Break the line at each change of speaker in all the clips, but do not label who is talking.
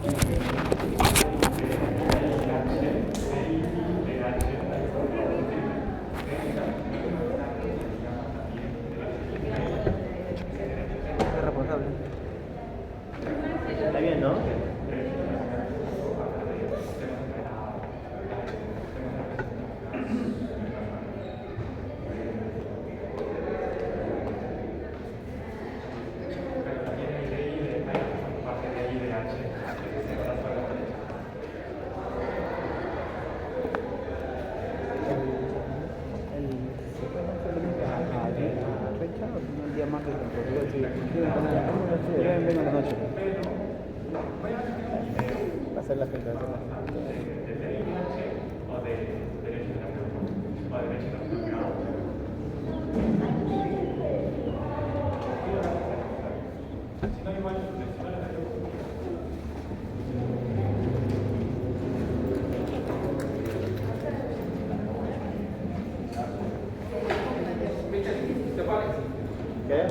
Es responsable.
Está bien, ¿no?
Un día más de yo vengo en la noche. Hacer la gente,
¿Qué?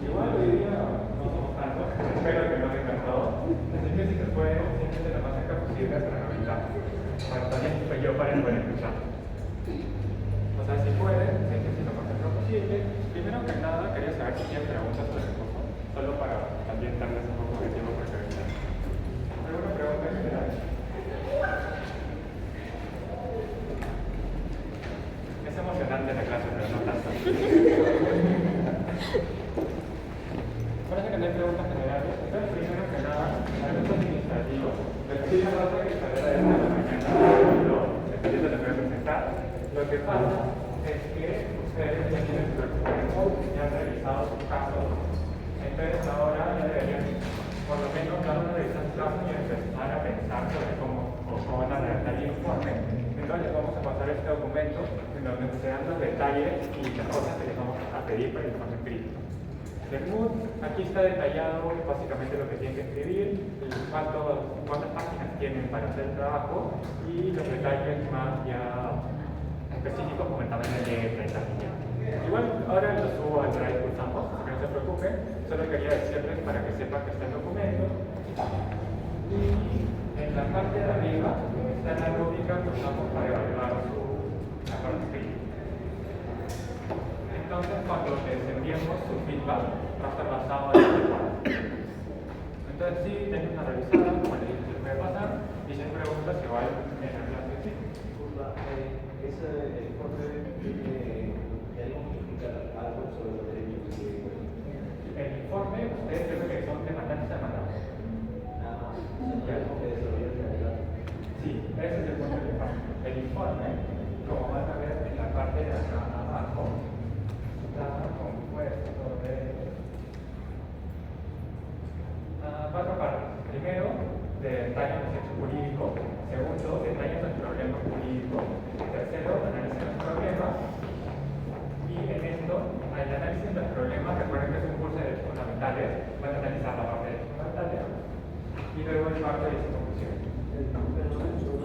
Igual hoy día no somos tantos, espero que no vengan todos. Así que si se puede, siéntese lo más cerca posible hasta la mitad. Para también yo para poder escuchar. O sea, si pueden, siéntese lo más cerca posible. Primero que nada, quería saber si tienen preguntas sobre el curso, solo para también darles un poco de tiempo para que vengan. ¿Alguna pregunta en general? Es emocionante la clase, pero no tanto. Parece que no hay preguntas generales. Entonces, primero que nada, algo administrativo. Les pido una nota que saliera de esta mañana, dependiendo de lo que voy a presentar. Lo que pasa es que ustedes ya tienen su documento, ya han revisado sus casos. Entonces, ahora ya deberían, por lo menos, dar una revisión de su caso y empezar a pensar sobre cómo van a redactar el informe. Entonces, les vamos a pasar este documento en donde se dan los detalles y las cosas que les vamos a pedir para el informe escrito. Aquí está detallado básicamente lo que tienen que escribir, cuántas páginas tienen para hacer el trabajo y los detalles más ya específicos como el tamaño de letra y tal. Igual ahora lo subo al Drive Pulsamos, que no se preocupen, solo quería decirles para que sepan que está el documento. Y en la parte de arriba está la rúbrica que usamos para evaluar la parte escrita. Entonces, cuando les enviemos su feedback, va a estar basado en este cuadro. Entonces, sí, denle una revisada, como les dije, se puede pasar, y si hay preguntas, igual en la clase sí.
Disculpa, ese informe ya digo que explica algo sobre los derechos que...
El informe, ustedes creo que son demandantes a demandar.
Ya algo que desarrolla el realidad.
Sí, ese es el punto del informe. El informe, como van a ver en la parte de acá abajo, está compuesto de cuatro partes. Primero, detallan el hecho jurídico. Segundo, detallan el problema jurídico. Tercero, analizan los problemas. Y en esto, al análisis de los problemas, recuerden que es un curso de derechos fundamentales, van a analizar la parte de derechos fundamentales y luego el parte de su conclusión.
Pero no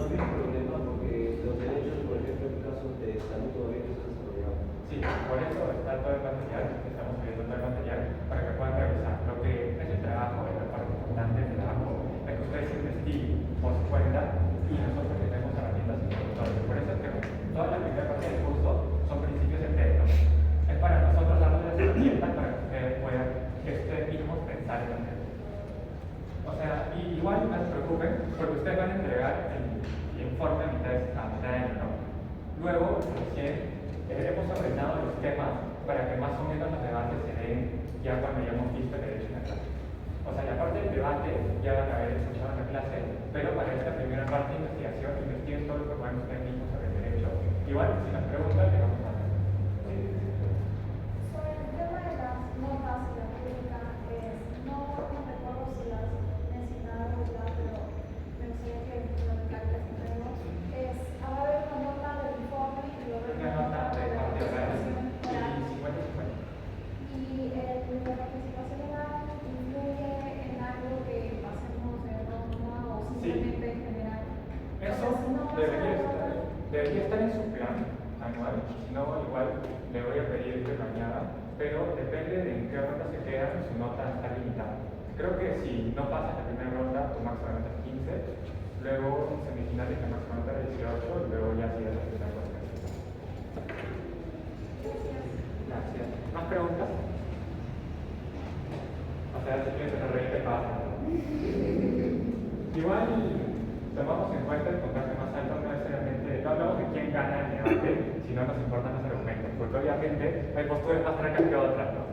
había un problema porque los derechos, por ejemplo, en casos de salud todavía no se han desarrollado.
Sí, por eso está todo el material, estamos subiendo todo el material para que puedan revisar. Lo que es el trabajo, es la parte importante del trabajo, es que ustedes investiguen por su cuenta y nosotros tenemos herramientas introductorias. Por eso es que toda la primera parte del curso son principios de texto. Es para nosotros darles las herramientas para que ustedes puedan, que ustedes mismos pensar en hacer. O sea, y igual no se preocupen, porque ustedes van a entregar el informe a mitad de año, ¿no? Luego, recién hemos ordenado los temas para que más o menos los debates se den ya cuando hayamos visto el derecho en la clase. O sea, la parte del debate ya ya van a haber escuchado en la clase, pero para esta primera parte de investigación, investiguen todo lo que puedan ustedes mismos sobre el derecho. Igual, si nos preguntan, le vamos a dar.
Sobre el tema de las notas y la pública, no recuerdo si las mencionaron ya, pero me gustaría que lo recalques primero. Va a haber una nota del informe y luego
Una nota de parte oral y 50-50.
Y la participación oral influye en algo que pasemos de norma o simplemente en general.
Eso debería estar en su plan anual, si no, igual le voy a pedir que lo añada, pero depende de en qué ronda se queda, su nota está limitada. Creo que si no pasas la primera ronda, tu máxima nota es 15, luego en semifinales la máxima nota es 18, y luego ya sigues la primera ronda. Gracias. ¿Más preguntas? O sea, si quieres una reír, pasa. Igual tomamos en cuenta el puntaje más alto, no necesariamente, no hablamos de quién gana el debate, sino nos importan los argumentos, porque obviamente hay posturas más francas que otras, ¿no?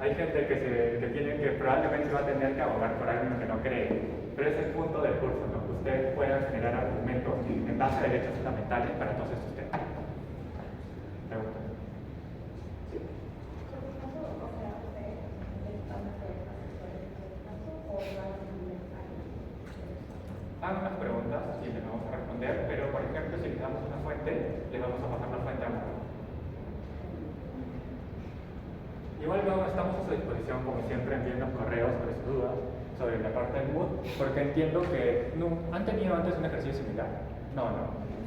Hay gente que probablemente va a tener que abogar por algo en lo que no cree, pero ese es el punto del curso, ¿no? Que ustedes puedan generar argumentos en base a derechos fundamentales para todos estos temas. Preguntas. Sí. Hagan unas preguntas y les vamos a responder, pero por ejemplo, si les damos una fuente, les vamos a pasar la fuente a uno. Igual luego estamos a su disposición, como siempre, enviando correos sobre sus dudas, sobre la parte del mood, porque entiendo que no, han tenido antes un ejercicio similar. No.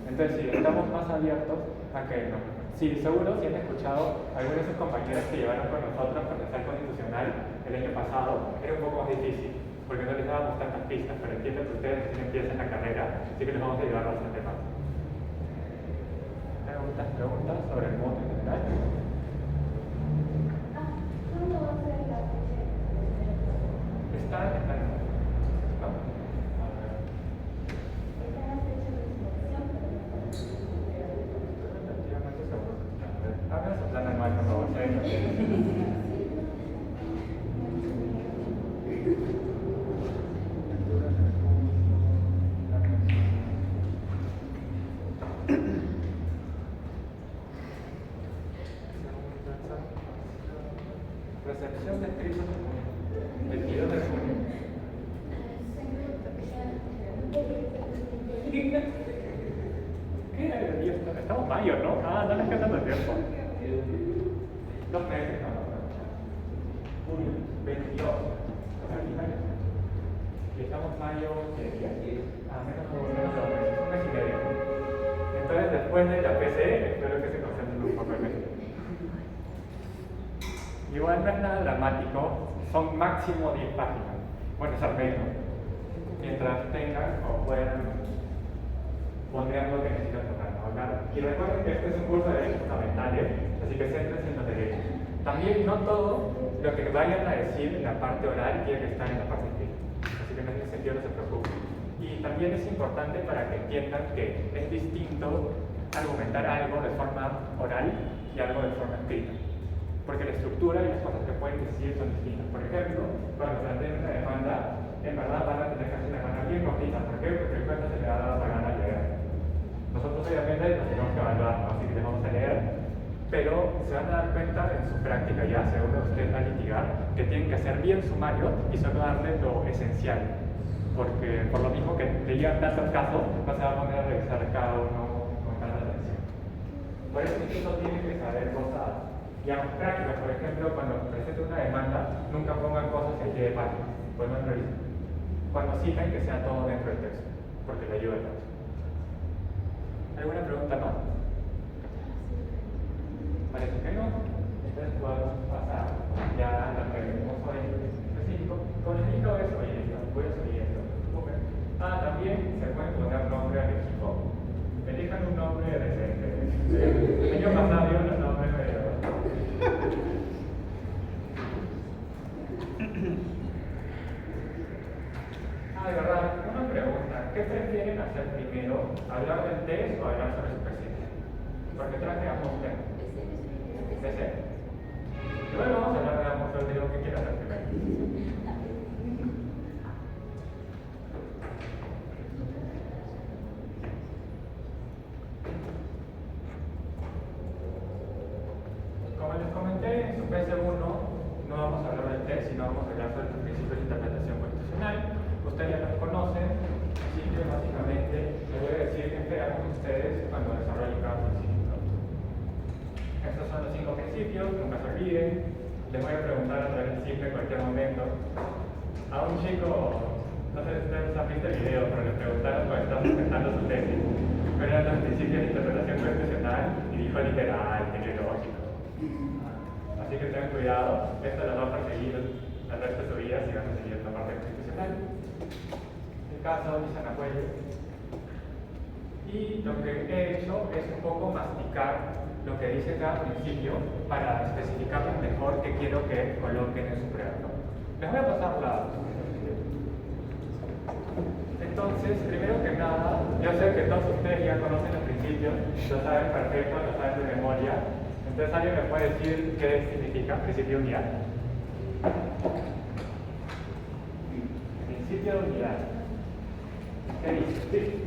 Entonces, sí, estamos más abiertos a que no. Sí, seguro, si han escuchado algunos de sus compañeros que llevaron con nosotros procesal constitucional el año pasado, era un poco más difícil, porque no les dábamos tantas pistas, pero entiendo que ustedes recién empiezan la carrera, así que les vamos a ayudar bastante más. ¿Preguntas sobre el mood en general?
¿Cuándo va a ser la fecha?
Está en la ¿no? A ver.
¿Está la fecha de inscripción?
Relativamente seguro. A ver, hagan su plan anual, por favor. Recepción de escritos de 22 de junio. ¿Qué era el día? Estamos en mayo, ¿no? No les queda tanto tiempo. 2 meses, no. Junio, 22. O sea, finales. Y estamos en mayo, ¿qué día? Menos de 2 meses, 1 mes y medio. Entonces, después de la PCE, espero que se concentren un poco en esto. Igual no es nada dramático, son máximo 10 páginas. Bueno, es al menos. Mientras tengan o puedan poner lo que necesitan tocar, ¿no? Hablar. Y recuerden que este es un curso de derechos fundamentales, así que céntrense en los derechos. También no todo lo que vayan a decir en la parte oral tiene que estar en la parte escrita. Así que en ese sentido no se preocupen. Y también es importante para que entiendan que es distinto argumentar algo de forma oral y algo de forma escrita. Porque la estructura y las cosas que pueden decir son distintas. Por ejemplo, cuando planteen una demanda, en verdad van a tener que hacer una demanda bien cortita. ¿Por qué? Porque el juez no se le ha dado la gana de leer. Nosotros obviamente nos tenemos que evaluar, ¿no? Así que les vamos a leer. Pero se van a dar cuenta en su práctica ya, según ustedes van a litigar, que tienen que hacer bien sumario y solo darle lo esencial. Porque por lo mismo que le llegan tantos casos, no se va a poner a revisar cada uno con tanta atención. Por eso incluso tienen que saber cosas digamos, prácticas. Por ejemplo, cuando presenten una demanda, nunca pongan cosas que lleve páginas, pues no revisen. Cuando citan, que sea todo dentro del texto, porque le ayuda mucho. ¿Alguna pregunta más? Parece que no. Entonces podemos pasar ya a lo que vemos hoy específico. Con el equipo es, oye, voy a subir esto. También se puede poner nombre al equipo. Elijan un nombre decente. El año pasado dio los nombres de de verdad, una pregunta. ¿Qué prefieren hacer primero? ¿Hablar del test o hablar sobre su presencia? Porque traje ambos temas. ¿PC? Igual vamos a hablar de ambos, pero digo que quiero hacer primero. hablar sobre los principios de interpretación constitucional. Ustedes ya los conocen, así que básicamente les voy a decir qué esperamos de ustedes cuando desarrollen cada principio. Estos son los 5 principios, nunca se olviden. Les voy a preguntar a través del simple en cualquier momento. A un chico, no sé si ustedes han visto el video, pero le preguntaron cuando estaba presentando su tesis, pero eran los principios de interpretación constitucional y dijo literal, teleológico. Así que tengan cuidado, esto los va a perseguir el resto de su vida si van a seguir esta parte constitucional. En caso, dicen apoyo. Y lo que he hecho es un poco masticar lo que dice cada principio para especificarles mejor qué quiero que coloquen en su prueba. Les voy a pasar la... Entonces, primero que nada, yo sé que todos ustedes ya conocen los principios, lo saben perfecto, lo saben de memoria. Entonces, ¿alguien me puede decir qué significa principio de unidad? Principio de unidad. ¿Qué dice? Sí.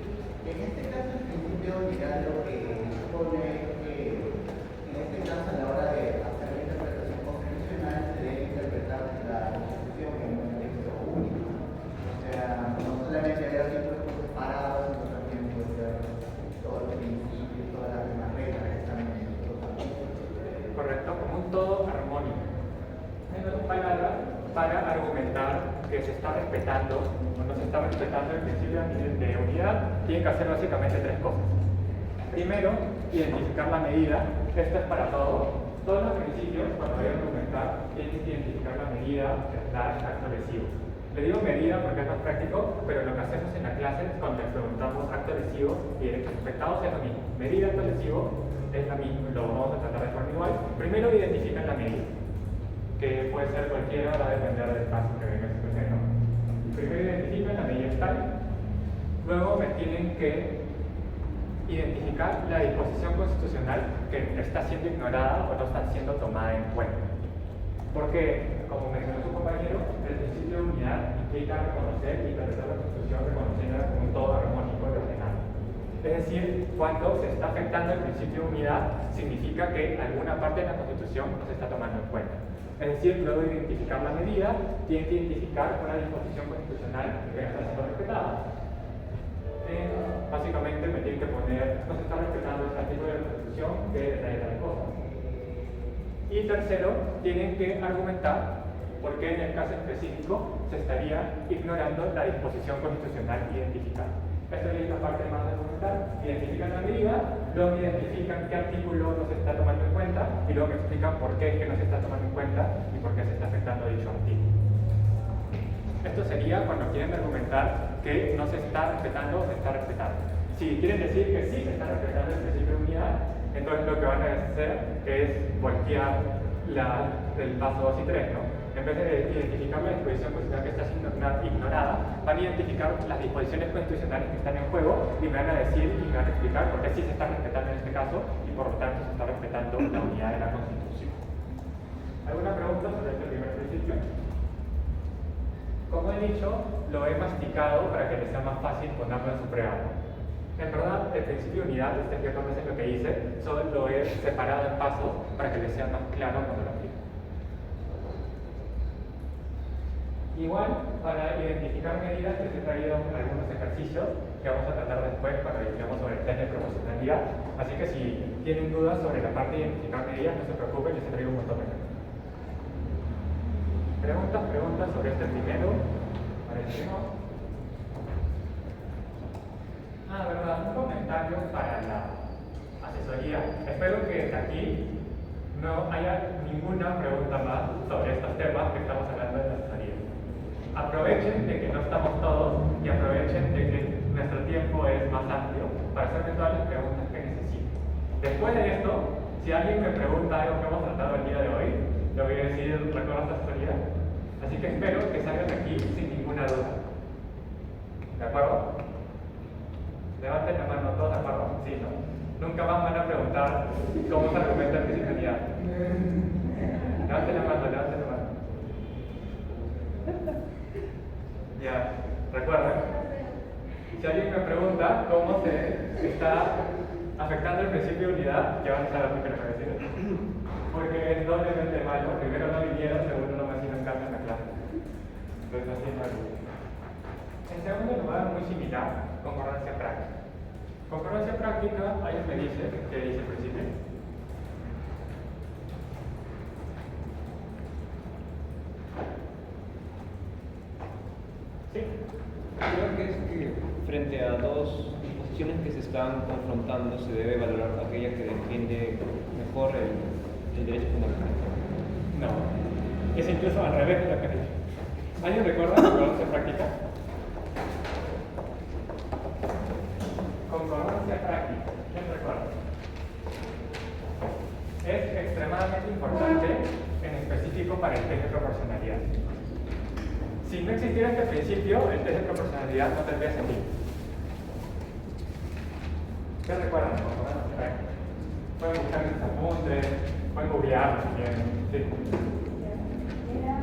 En este caso, el principio de unidad lo que supone que, en este caso, a la hora de hacer la interpretación constitucional, se debe interpretar la Constitución en un texto único. O sea, no solamente hay artículos separados, sino también puede ser todos los principios, todas las demás reglas que están en el texto.
Correcto, como un todo armónico. En otras palabras, para argumentar que se está respetando o no se está respetando el principio de unidad, tiene que hacer básicamente 3 cosas. Primero, identificar la medida. Esto es para todos. Todos los principios, cuando vayan a argumentar, tienen que identificar la medida / acto lesivo. Le digo medida porque es más práctico, pero lo que hacemos en la clase es cuando les preguntamos acto lesivo y derechos afectados es lo mismo. Medida, acto lesivo es la misma, lo vamos a tratar de forma igual. Primero identifican la medida, que puede ser cualquiera, va a depender del caso que venga a expresar. Primero identifican la medida tal, luego me tienen que identificar la disposición constitucional que está siendo ignorada o no está siendo tomada en cuenta. Porque, como mencionó su compañero, el principio de unidad implica reconocer y interpretar la Constitución reconociéndola como un todo armónico y ordenado. Es decir, cuando se está afectando el principio de unidad, significa que alguna parte de la Constitución no se está tomando en cuenta. Es decir, luego de identificar la medida, tiene que identificar una disposición constitucional que está siendo respetada. Básicamente me tienen que poner, no se está respetando este artículo de la Constitución que trae tal cosa. Y tercero, tienen que argumentar por qué en el caso específico se estaría ignorando la disposición constitucional identificada. Esta es la parte más de argumentar. Identifican la medida, luego identifican qué artículo no se está tomando en cuenta y luego me explican por qué es que no se está tomando en cuenta y por qué se está afectando dicho artículo. Esto sería cuando quieren argumentar que no se está respetando o se está respetando. Si quieren decir que sí se está respetando el principio de unidad, entonces lo que van a hacer es voltear el paso 2 y 3, ¿no? En vez de identificar la disposición constitucional que está siendo ignorada, van a identificar las disposiciones constitucionales que están en juego y me van a decir y me van a explicar por qué sí se está respetando en este caso y por lo tanto se está respetando la unidad de la Constitución. ¿Alguna pregunta sobre este primer principio? Como he dicho, lo he masticado para que les sea más fácil ponerlo en su preámbulo. En verdad, el principio de unidad, ustedes ya conocen lo que hice, solo lo he separado en pasos para que les sea más claro cuando lo aplico. Igual, para identificar medidas, les he traído algunos ejercicios que vamos a tratar después cuando digamos sobre el test de proporcionalidad. Así que si tienen dudas sobre la parte de identificar medidas, no se preocupen, les he traído un montón de ejemplos. ¿Preguntas sobre este primero? Parece que no. Verdad, un comentario para la asesoría. Espero que aquí no haya ninguna pregunta más sobre estos temas que estamos hablando de la asesoría. Aprovechen de que no estamos todos y aprovechen de que nuestro tiempo es más amplio para hacerme todas las preguntas que necesiten. Después de esto, si alguien me pregunta algo que hemos tratado el día de hoy, le voy a decir, ¿recuerdas la asesoría? Así que espero que salgan de aquí sin ninguna duda. ¿De acuerdo? Levanten la mano, ¿todos de acuerdo? Sí, ¿no? Nunca más van a preguntar cómo se argumenta el principio de unidad. Levanten la mano, levanten la mano. Ya, recuerden. Si alguien me pregunta cómo se está afectando el principio de unidad, ya van a saber lo que les voy a decir. Porque es doblemente malo. Primero no vinieron, segundo no me hicieron caso en la clase. Entonces así no hay duda. En segundo lugar, muy similar, concordancia práctica. Concordancia práctica, alguien me dice, ¿qué dice al principio? ¿Sí?
Creo que es que frente a dos disposiciones que se están confrontando se debe valorar aquella que defiende mejor el derecho fundamental.
No, es incluso al revés de lo que he dicho. ¿Alguien recuerda concordancia práctica? Concordancia práctica, ¿quién recuerda? Es extremadamente importante, en específico para el test de proporcionalidad. Si no existiera este principio, el test de proporcionalidad no tendría sentido. ¿Qué recuerdan de concordancia práctica? Pueden buscar en sus apuntes, pueden googlearlo también. Sí.
Era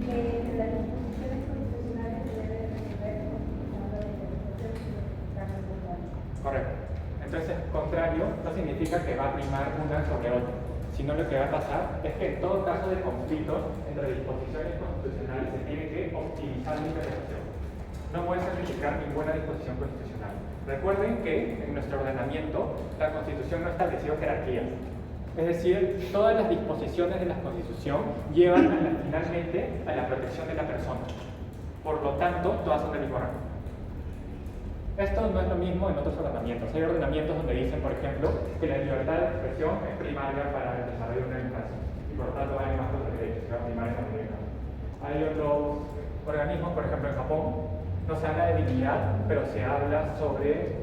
que las disposiciones constitucionales se deben resolver utilizando la interpretación de la concordancia.
Correcto. Entonces, contrario no significa que va a primar una sobre otra, sino lo que va a pasar es que en todo caso de conflicto entre disposiciones constitucionales se tiene que optimizar la interpretación. No puede sacrificar ninguna disposición constitucional. Recuerden que en nuestro ordenamiento la Constitución no estableció jerarquías. Es decir, todas las disposiciones de la Constitución llevan finalmente a la protección de la persona. Por lo tanto, todas son del mismo rango. Esto no es lo mismo en otros ordenamientos. Hay ordenamientos donde dicen, por ejemplo, que la libertad de expresión es primaria para el desarrollo de una democracia y por lo tanto hay más otros derechos que van primarios a la Hay otros organismos, por ejemplo en Japón, no se habla de dignidad, pero se habla sobre,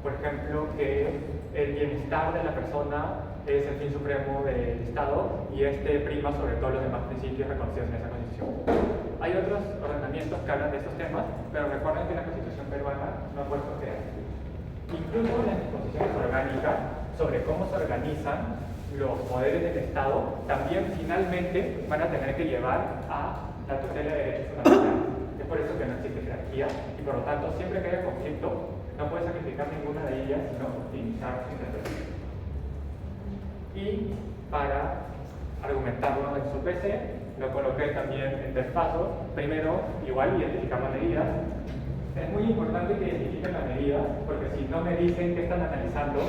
por ejemplo, que el bienestar de la persona es el fin supremo del Estado y este prima sobre todos los demás principios reconocidos en esa Constitución. Hay otros ordenamientos que hablan de estos temas, pero recuerden que la Constitución peruana no ha puesto que incluso las disposiciones orgánicas sobre cómo se organizan los poderes del Estado también finalmente van a tener que llevar a la tutela de derechos fundamentales. Es por eso que no existe jerarquía y por lo tanto siempre que haya conflicto no puede sacrificar ninguna de ellas sino optimizar su interpretación. Y para argumentarlo en su PC lo coloqué también en 3 pasos. Primero, igual, identificar la medida. Es muy importante que identifiquen la medida, porque si no me dicen qué están analizando,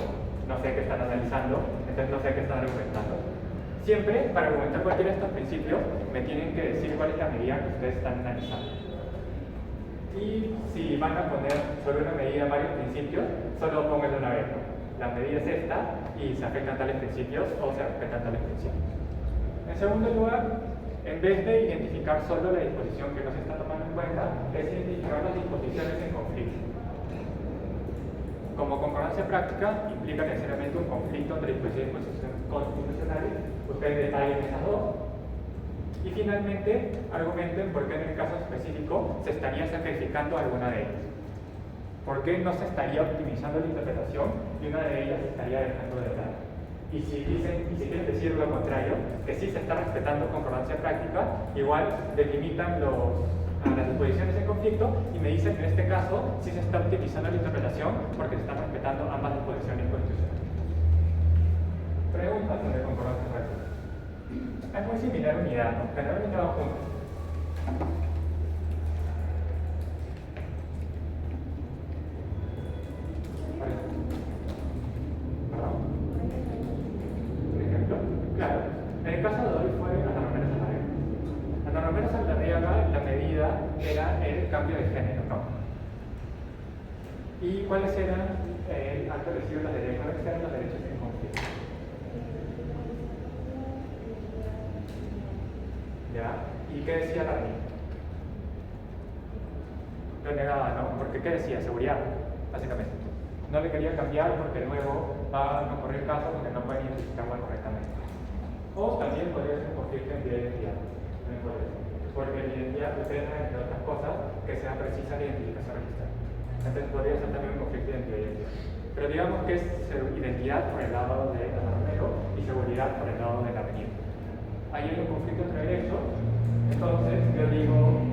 no sé qué están analizando, entonces no sé qué están argumentando. Siempre, para argumentar cualquiera de estos principios, me tienen que decir cuál es la medida que ustedes están analizando. Y si van a poner sobre una medida varios principios, solo pónganlo una vez. La medida es esta, y se afectan tales principios o se afectan tales principios. En segundo lugar, en vez de identificar solo la disposición que no se está tomando en cuenta, es identificar las disposiciones en conflicto. Como concordancia práctica implica necesariamente un conflicto entre disposiciones constitucionales, ustedes detallen esas dos. Y finalmente, argumenten por qué en el caso específico se estaría sacrificando alguna de ellas. ¿Por qué no se estaría optimizando la interpretación y una de ellas se estaría dejando de lado? Y si quieren decir lo contrario, que sí se está respetando concordancia práctica, igual delimitan las disposiciones en conflicto y me dicen que en este caso sí se está optimizando la interpretación porque se están respetando ambas disposiciones constitucionales. Preguntas sobre concordancia práctica. Es muy similar a unidad, ¿no? Generalmente van juntos. Por ejemplo, claro, en el caso de hoy fue Ana Romero Saldarriaga. Ana Romero Saldarriaga, la medida era el cambio de género, ¿no? ¿Y cuáles eran, antes de decir los derechos, cuáles eran los derechos en conflicto? ¿Ya? ¿Y qué decía la ley? Lo negaba, ¿no? Porque ¿qué decía? Seguridad, básicamente. No le quería cambiar porque luego va a ocurrir casos donde no pueden identificarla correctamente. O también podría ser un conflicto de identidad. También podría ser. Porque la identidad depende, entre otras cosas, que sea precisa la identificación registrada. Entonces podría ser también un conflicto de identidad. Pero digamos que es identidad por el lado de Ana Romero y seguridad por el lado de la avenida. Ahí hay un conflicto entre derechos, entonces yo digo,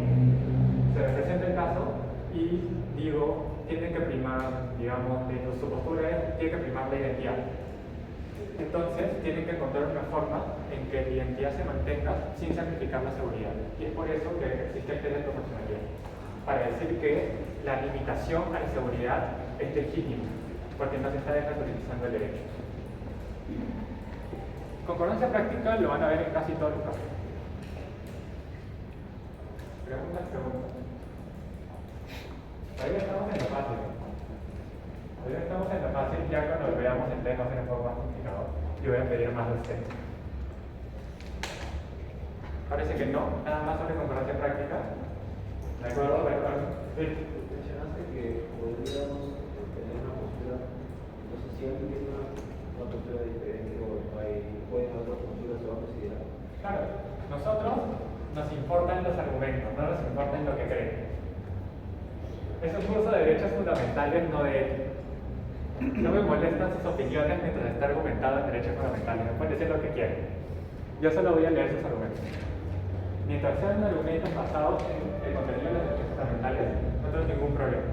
se me presenta el caso y digo, tiene que primar, digamos, su postura es, tiene que primar la identidad. Entonces, tienen que encontrar una forma en que la identidad se mantenga sin sacrificar la seguridad. Y es por eso que existe el test de proporcionalidad, para decir que la limitación a la seguridad es legítima, porque no se está desnaturalizando el derecho. Concordancia práctica lo van a ver en casi todos los casos. Preguntas. Todavía estamos en lo fácil. Ya cuando veamos el test va a ser un poco más complicado y voy a pedir más de ustedes. Parece que no, nada más sobre concordancia práctica. ¿De acuerdo? Sí.
Mencionaste que podríamos tener una postura, entonces si alguien tiene una postura diferente o pueden haber dos posturas, se va a considerar.
Claro, nosotros nos importan los argumentos, no nos importa lo que creen. Es un curso de derechos fundamentales, no de ética. No me molestan sus opiniones mientras está argumentado en derechos fundamentales, me pueden decir lo que quieran. Yo solo voy a leer sus argumentos. Mientras sean argumentos basados en el contenido de los derechos fundamentales, no tengo ningún problema.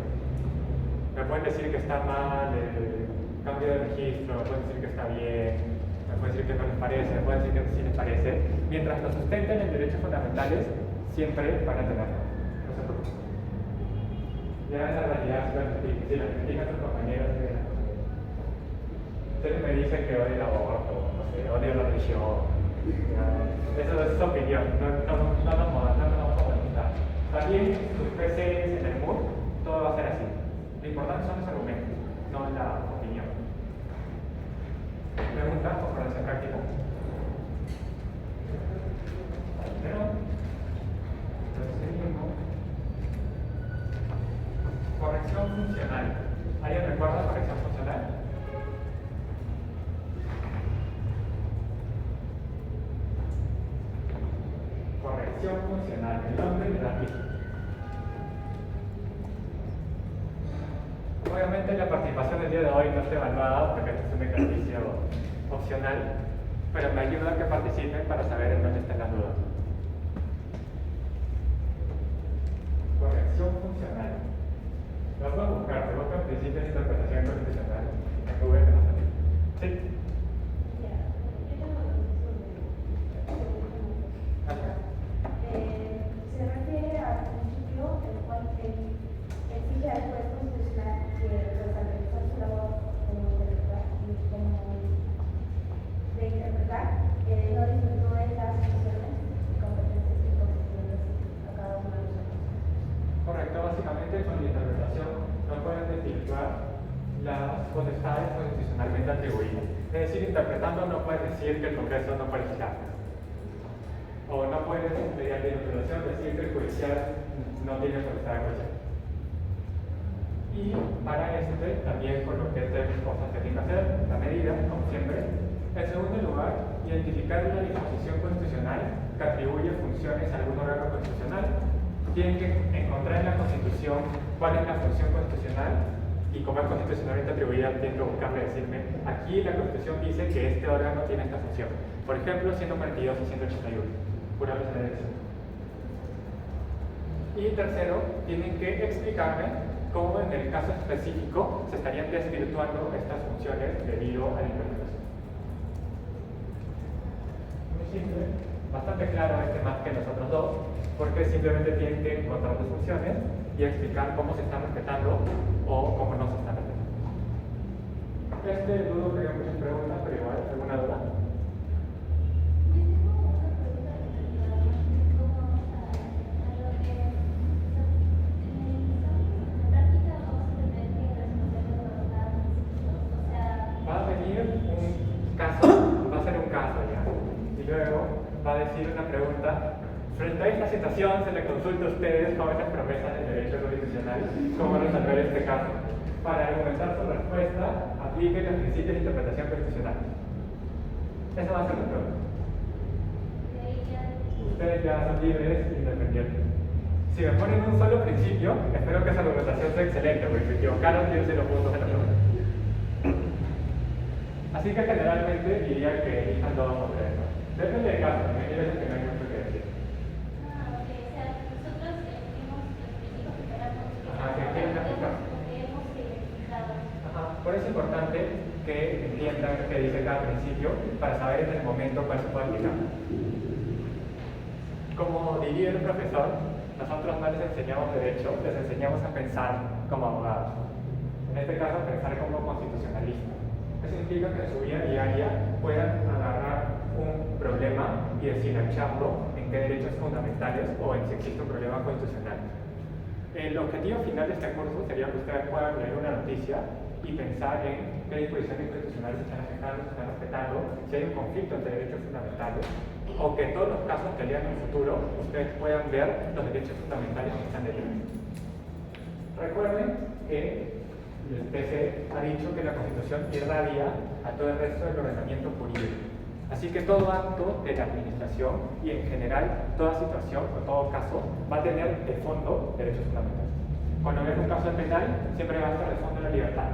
Me pueden decir que está mal el cambio de registro, me pueden decir que está bien, me pueden decir que no les parece, me pueden decir que sí les parece. Mientras lo sustenten en derechos fundamentales, siempre van a tenerlo. No se preocupen. Ya esa realidad si la critican sus compañeros, ustedes me dicen que odio el aborto, no sé, odio la religión. Eso es su opinión, no nos vamos a molestar. También sus PCs en el MOOC, todo va a ser así. Lo importante son los argumentos, no la opinión. ¿Preguntas? ¿Concordancia práctica? Primero, seguimos. Corrección funcional. ¿Alguien recuerda corrección funcional? Corrección funcional, el nombre de la misma. Obviamente la participación del día de hoy no está evaluada porque este es un ejercicio opcional, pero me ayuda a que participen para saber en dónde están las dudas. Corrección funcional. Lo vamos a buscar, se buscan principios de interpretación constitucional. En Google te va a salir. ¿Sí?
Se refiere al principio el cual exige al juez constitucional que al realizar su labor como de interpretar no disminúe las funciones y competencias que corresponden a cada uno de los otros.
Correcto, básicamente con la interpretación no pueden desvirtuar las potestades constitucionalmente atribuidas. Es decir, interpretando no puedes decir que el Congreso no puede legislar. O no puedes, mediante interpretación, decir que el judicial no tiene potestad de juiciar. Y para también con lo que tres cosas que tienen que hacer, la medida, como siempre. En segundo lugar, identificar la disposición constitucional que atribuye funciones a algún órgano constitucional. Tienen que encontrar en la Constitución cuál es la función constitucional y como es constitucionalmente atribuida, tienen que buscarle decirme, aquí la Constitución dice que este órgano tiene esta función. Por ejemplo, 142 y 181, jurados de elección. Y tercero, tienen que explicarme cómo en el caso específico se estarían desvirtuando estas funciones debido a la interpretación. Muy simple, bastante claro más que los otros dos, porque simplemente tienen que encontrar las funciones y explicar cómo se están respetando o cómo no se están respetando. Dudo que haya muchas preguntas, pero igual, ¿alguna duda? Va a venir un caso, va a ser un caso ya, y luego va a decir una pregunta. Frente a esta situación, se le consulta a ustedes jóvenes promesas del derecho constitucional cómo resolver este caso. Para argumentar su respuesta, apliquen los principios de interpretación constitucional. Esa va a ser la pregunta. Ustedes ya son libres e independientes. Si me ponen un solo principio, espero que esa argumentación sea excelente, porque me equivocaron 10 puntos en la pregunta. Así que generalmente diría que elijan 2 o 3. Depende del caso, también hay veces que no hay mucho que decir. Ajá, que quieren aplicar. Ajá, por eso es importante que entiendan qué dice cada principio para saber en el momento cuál se puede aplicar. Como diría el profesor, nosotros no les enseñamos derecho, les enseñamos a pensar como abogados. En este caso, a pensar como constitucionalistas. Eso significa que en su vida diaria puedan agarrar un problema y deshilacharlo en qué derechos fundamentales o en si existe un problema constitucional. El objetivo final de este curso sería que ustedes puedan leer una noticia y pensar en qué disposiciones constitucionales se están afectando, se están respetando, si hay un conflicto entre derechos fundamentales, o que en todos los casos que lean en el futuro ustedes puedan ver los derechos fundamentales que están detrás. Recuerden que el TC ha dicho que la Constitución irradia a todo el resto del ordenamiento jurídico. Así que todo acto de la administración y en general toda situación o todo caso va a tener de fondo derechos fundamentales. Cuando vean un caso penal, siempre va a estar de fondo la libertad.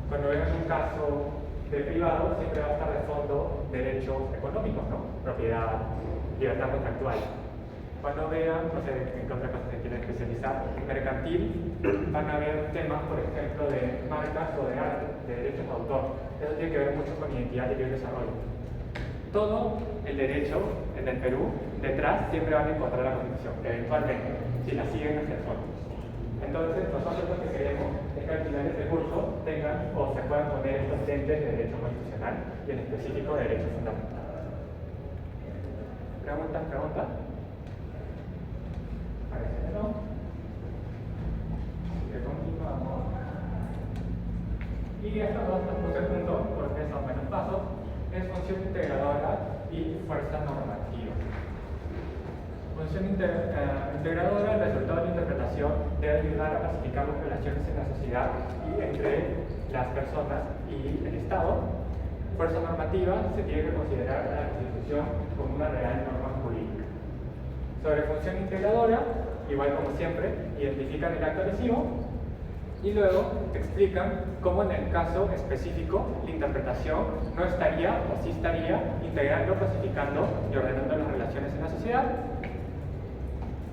Cuando vean un caso de privado, siempre va a estar de fondo derechos económicos, ¿no? Propiedad, libertad contractual. Cuando vean, no sé en qué otra cosa se quieren especializar, mercantil, van a ver temas, por ejemplo, de marcas o de arte, de derechos de autor. Eso tiene que ver mucho con identidad y libre desarrollo. Todo el derecho en el Perú, detrás siempre van a encontrar la Constitución, eventualmente, si la siguen hacia el fondo. Entonces, nosotros lo que queremos es que al final de este curso tengan o se puedan poner estos lentes de derecho constitucional y en específico de derecho fundamental. ¿Preguntas? Parece que no. Así que continuamos. Y estos dos los puse juntos porque son menos pasos. Es función integradora y fuerza normativa. Función integradora, el resultado de la interpretación debe ayudar a pacificar las relaciones en la sociedad y entre las personas y el Estado. Fuerza normativa, se tiene que considerar a la Constitución como una real norma jurídica. Sobre función integradora, igual como siempre, identifican el acto lesivo y luego explican cómo en el caso específico la interpretación no estaría o sí estaría integrando, pacificando y ordenando las relaciones en la sociedad.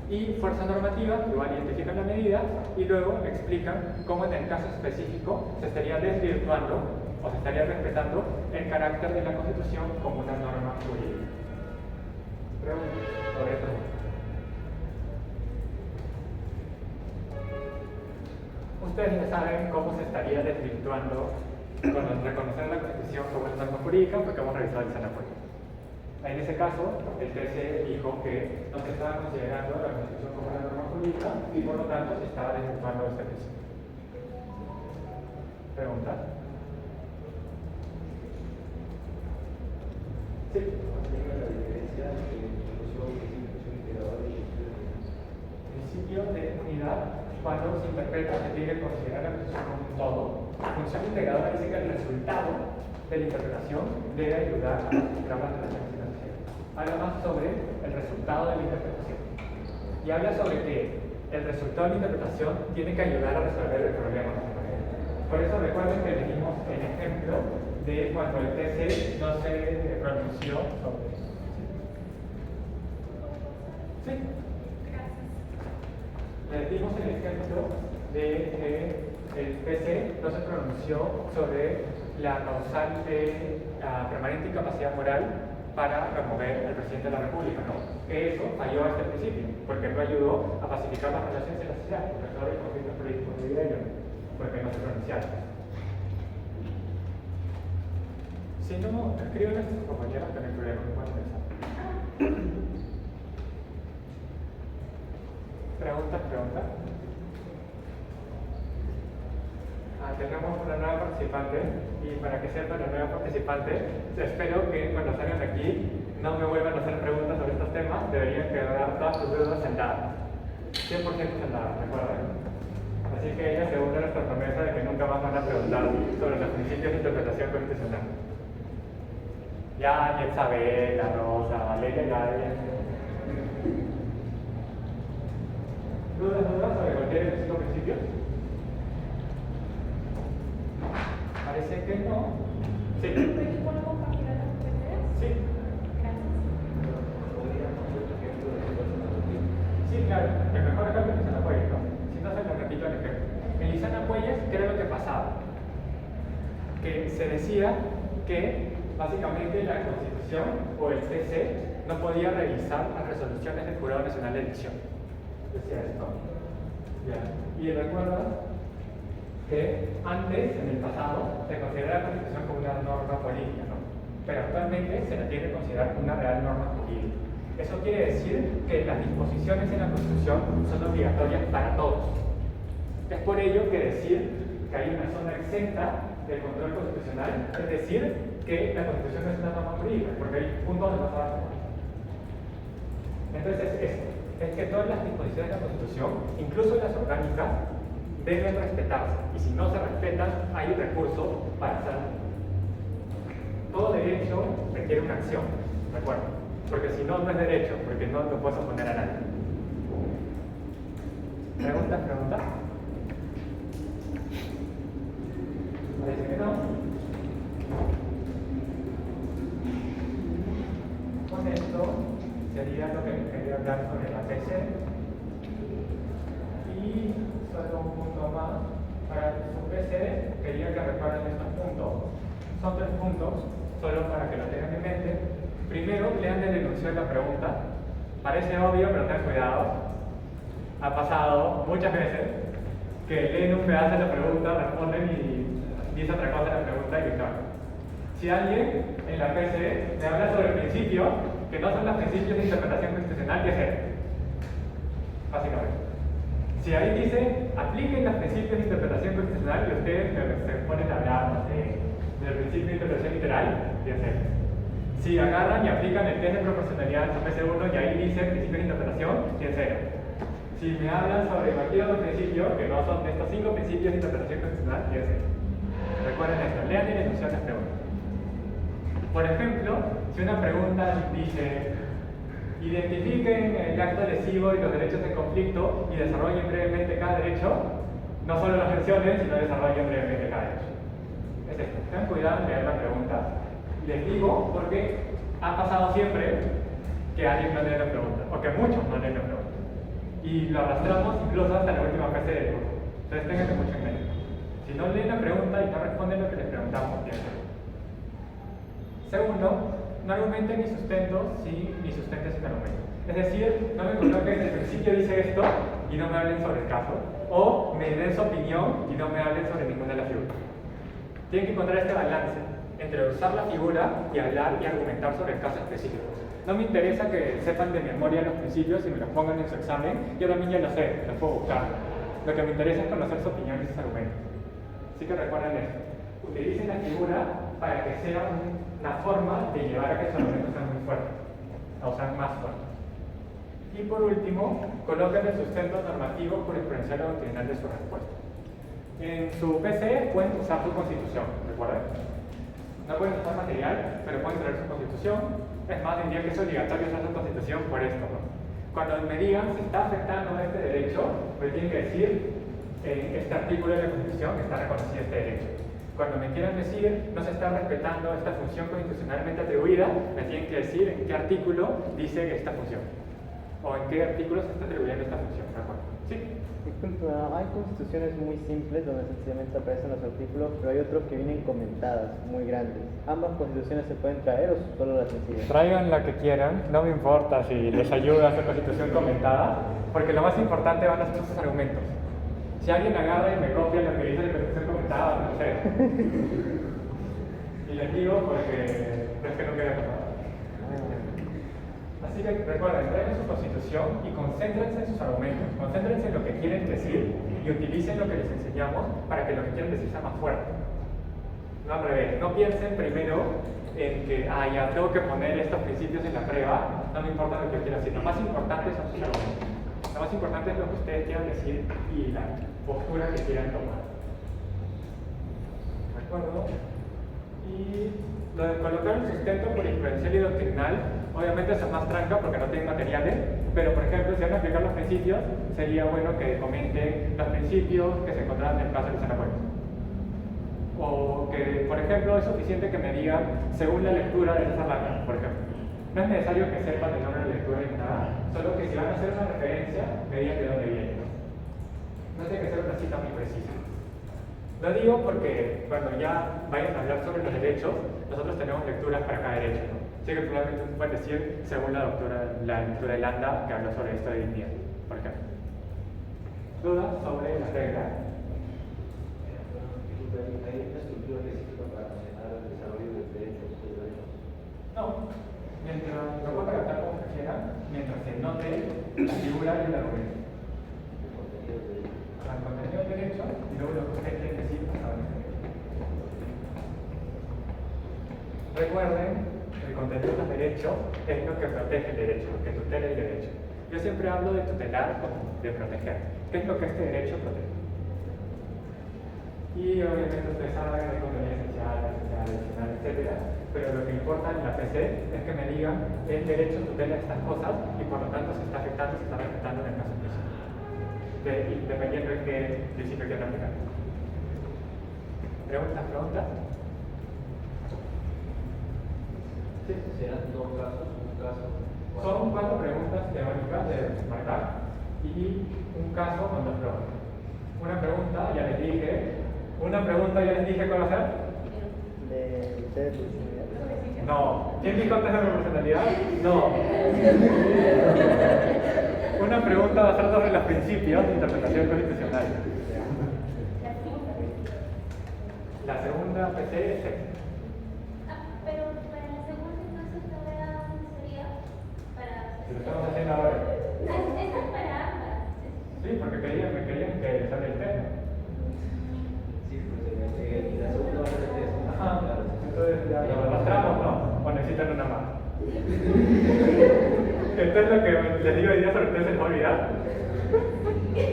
Y fuerza normativa, igual identifican la medida y luego explican cómo en el caso específico se estaría desvirtuando o se estaría respetando el carácter de la Constitución como una norma jurídica. Preguntas sobre esto. Ustedes ya saben cómo se estaría desvirtuando con reconocer la Constitución como una norma jurídica porque hemos revisado el SENAPUEC. En ese caso, el TC dijo que no se estaba considerando la Constitución como una norma jurídica y por lo tanto se estaba desvirtuando este principio. ¿Preguntas? Sí.
La diferencia entre función integradora y
Principio de unidad, cuando se interpreta, se tiene que considerar la Constitución como un todo. Función integradora dice que el resultado de la interpretación debe ayudar a pacificar las relaciones financieras. Habla más sobre el resultado de la interpretación. Y habla sobre que el resultado de la interpretación tiene que ayudar a resolver el problema. Por eso recuerden que le dimos el ejemplo de cuando el TC no se pronunció sobre eso. ¿Sí? Les dimos el ejemplo de que el TC no se pronunció sobre la causal de la permanente incapacidad moral para remover al presidente de la República, ¿no? Que eso falló a este principio, porque no ayudó a pacificar las relaciones en la sociedad, porque todo el conflicto político de ellos, porque no se pronunciaron. Si no, escriben a sus compañeros que no hay problema, no pueden pensar. ¿Preguntas? Tenemos una nueva participante y para que sepan la nueva participante, espero que cuando salgan de aquí no me vuelvan a hacer preguntas sobre estos temas, deberían quedar todas sus dudas sentadas. 100% sentadas, recuerden. Así que ella se une a nuestra promesa de que nunca más van a preguntar sobre los principios de interpretación constitucional. Ya Isabel, la Rosa, Valeria, ya. ¿Dudas sobre cualquier de los 5 principios? Parece que no. Sí.
¿Puedo compartir las PPTs?
Sí.
Gracias.
Sí, claro. El mejor ejemplo es Lisana Puelles, ¿no? Si no se lo repito el ejemplo. En Lisana Puelles, ¿qué era lo que pasaba? que se decía que básicamente la Constitución o el TC no podía revisar las resoluciones del Jurado Nacional de Elección. Decía esto. Ya. Y recuerda que antes, en el pasado, se consideraba la Constitución como una norma política, ¿no? Pero actualmente se la tiene que considerar una real norma jurídica. Eso quiere decir que las disposiciones en la Constitución son obligatorias para todos. Es por ello que decir que hay una zona exenta del control constitucional es decir que la Constitución no es una norma jurídica, porque hay puntos donde no se va a hacer. Entonces, es que todas las disposiciones de la Constitución, incluso las orgánicas, deben respetarse. Y si no se respetan, hay un recurso para hacerlo. Todo derecho requiere una acción, recuerda. Porque si no, no es derecho, porque no lo puedes oponer a nadie. ¿Preguntas? Parece que no. Con esto sería lo que quería hablar sobre la PC. Y solo un punto más. Para su PC quería que recuerden estos puntos. Son 3 puntos, solo para que lo tengan en mente. Primero, lean el enunciado de la pregunta. Parece obvio, pero ten cuidado. Ha pasado muchas veces que leen un pedazo de la pregunta, responden y dice otra cosa de la pregunta y ignoran. Si alguien en la PC me habla sobre principios que no son los principios de interpretación constitucional, ¿qué es eso? Básicamente. Si ahí dice, apliquen los principios de interpretación constitucional y ustedes se ponen a hablar, no sé, del principio de interpretación literal, ¿qué es eso? Si agarran y aplican el test de proporcionalidad en su PC1 y ahí dice principio de interpretación, ¿qué es eso? Si me hablan sobre cualquier otro principio que no son de estos 5 principios de interpretación constitucional, ¿qué es eso? Recuerden esto, lean la enunciado de las preguntas. Por ejemplo, si una pregunta dice, identifiquen el acto lesivo y los derechos en conflicto y desarrollen brevemente cada derecho, no solo las mencionen, sino desarrollen brevemente cada derecho. Es esto, tengan cuidado en leer la pregunta. Les digo porque ha pasado siempre que alguien no lee la pregunta, o que muchos no leen la pregunta. Y lo arrastramos incluso hasta la última fase del curso. Entonces ténganse mucho en mente. Si no leen la pregunta y no responden lo que les preguntamos, piensen. Segundo, no argumenten ni sustento ni sustenten sin argumento. Es decir, no me encontré que desde el principio dice esto y no me hablen sobre el caso, o me den su opinión y no me hablen sobre ninguna de las figuras. Tienen que encontrar este balance entre usar la figura y hablar y argumentar sobre el caso específico. No me interesa que sepan de memoria los principios y me los pongan en su examen, yo también ya lo sé, los puedo buscar. Lo que me interesa es conocer su opinión y sus argumentos. Así que recuerden esto. Utilicen la figura para que sea una forma de llevar a que sus argumentos sean muy fuertes, a usar más fuertes. Y por último, coloquen el sustento normativo jurisprudencial o doctrinal de su respuesta. En su PC pueden usar su constitución, recuerden. No pueden usar material, pero pueden traer su constitución. Es más, diría que es obligatorio usar su constitución por esto, ¿no? Cuando me digan si está afectando este derecho, me tienen que decir este artículo de la Constitución que está reconocido este derecho. Cuando me quieran decir no se está respetando esta función constitucionalmente atribuida, me tienen que decir en qué artículo dice esta función. O en qué artículo se está atribuyendo esta función, ¿de acuerdo? Sí.
Disculpa, hay constituciones muy simples donde sencillamente aparecen los artículos, pero hay otros que vienen comentadas, muy grandes. ¿Ambas constituciones se pueden traer o solo las sencillas?
Traigan la que quieran, no me importa si les ayuda a hacer constitución comentada, porque lo más importante van a ser sus argumentos. Si alguien agarra y me copia lo que dice la constitución comentada, no sé. Y les digo porque es que no queda pasado. Así que recuerden, traigan su constitución y concéntrense en sus argumentos, concéntrense en lo que quieren decir y utilicen lo que les enseñamos para que lo que quieren decir sea más fuerte. No al revés, no piensen primero en que ya tengo que poner estos principios en la prueba, no me importa lo que yo quiera decir, lo más importante son sus argumentos. Lo más importante es lo que ustedes quieran decir y la postura que quieran tomar. ¿De acuerdo? Y lo de colocar el sustento jurisprudencial y doctrinal, obviamente eso es más tranca porque no tienen materiales, pero por ejemplo, si van a aplicar los principios, sería bueno que comenten los principios que se encontraban en el caso de Luciana Juárez. O que, por ejemplo, es suficiente que me digan según la lectura de esa lámina, por ejemplo. No es necesario que sepan el nombre de la lectura ni nada, solo que si van a hacer una referencia, me digan de dónde viene. No tiene que ser una cita muy precisa. Lo digo porque cuando ya vayan a hablar sobre los derechos, nosotros tenemos lecturas para cada derecho, ¿no? Así que probablemente pueden decir, según la lectura de Landa, que habló sobre esto de dignidad, por ejemplo. ¿Dudas sobre las reglas?
¿Hay una estructura específica para mencionar el desarrollo del derecho a los derechos?
No. Mientras lo pueden adaptar como quieran, mientras se note la figura y el argumento. Al contenido del derecho y luego lo que ustedes quieren decir sobre el derecho. Recuerden, el contenido de los derechos es lo que protege el derecho, lo que tutela el derecho. Yo siempre hablo de tutelar como de proteger. ¿Qué es lo que este derecho protege? Y obviamente ustedes saben de economía esencial, adicional, etc. Pero lo que importa en la PC es que me digan el derecho tutela estas cosas y por lo tanto se está afectando, se está respetando en el caso específico. Dependiendo de qué principio quieran aplicar. ¿Preguntas?
Sí. ¿Serán dos casos? ¿Un caso?
Son 4 preguntas teóricas de marcar y un caso con 2 preguntas. Una pregunta, ya les dije cuál va a ser.
De ustedes.
No. ¿Quién dijo antes de proporcionalidad? No. Una pregunta va a ser sobre los principios de interpretación constitucional. La segunda PC es esta.
Pero para la segunda entonces todavía sería para...
Si lo estamos haciendo ahora.
Esta es para ambas.
Sí, porque me querían que les hable el tema.
Sí, pues la segunda va a ser el test.
Ajá.
Claro.
Entonces ya lo arrastramos, ¿no? O necesitan una más. Esto es lo que les digo hoy día sobre ustedes se les va a olvidar. ¿Sí?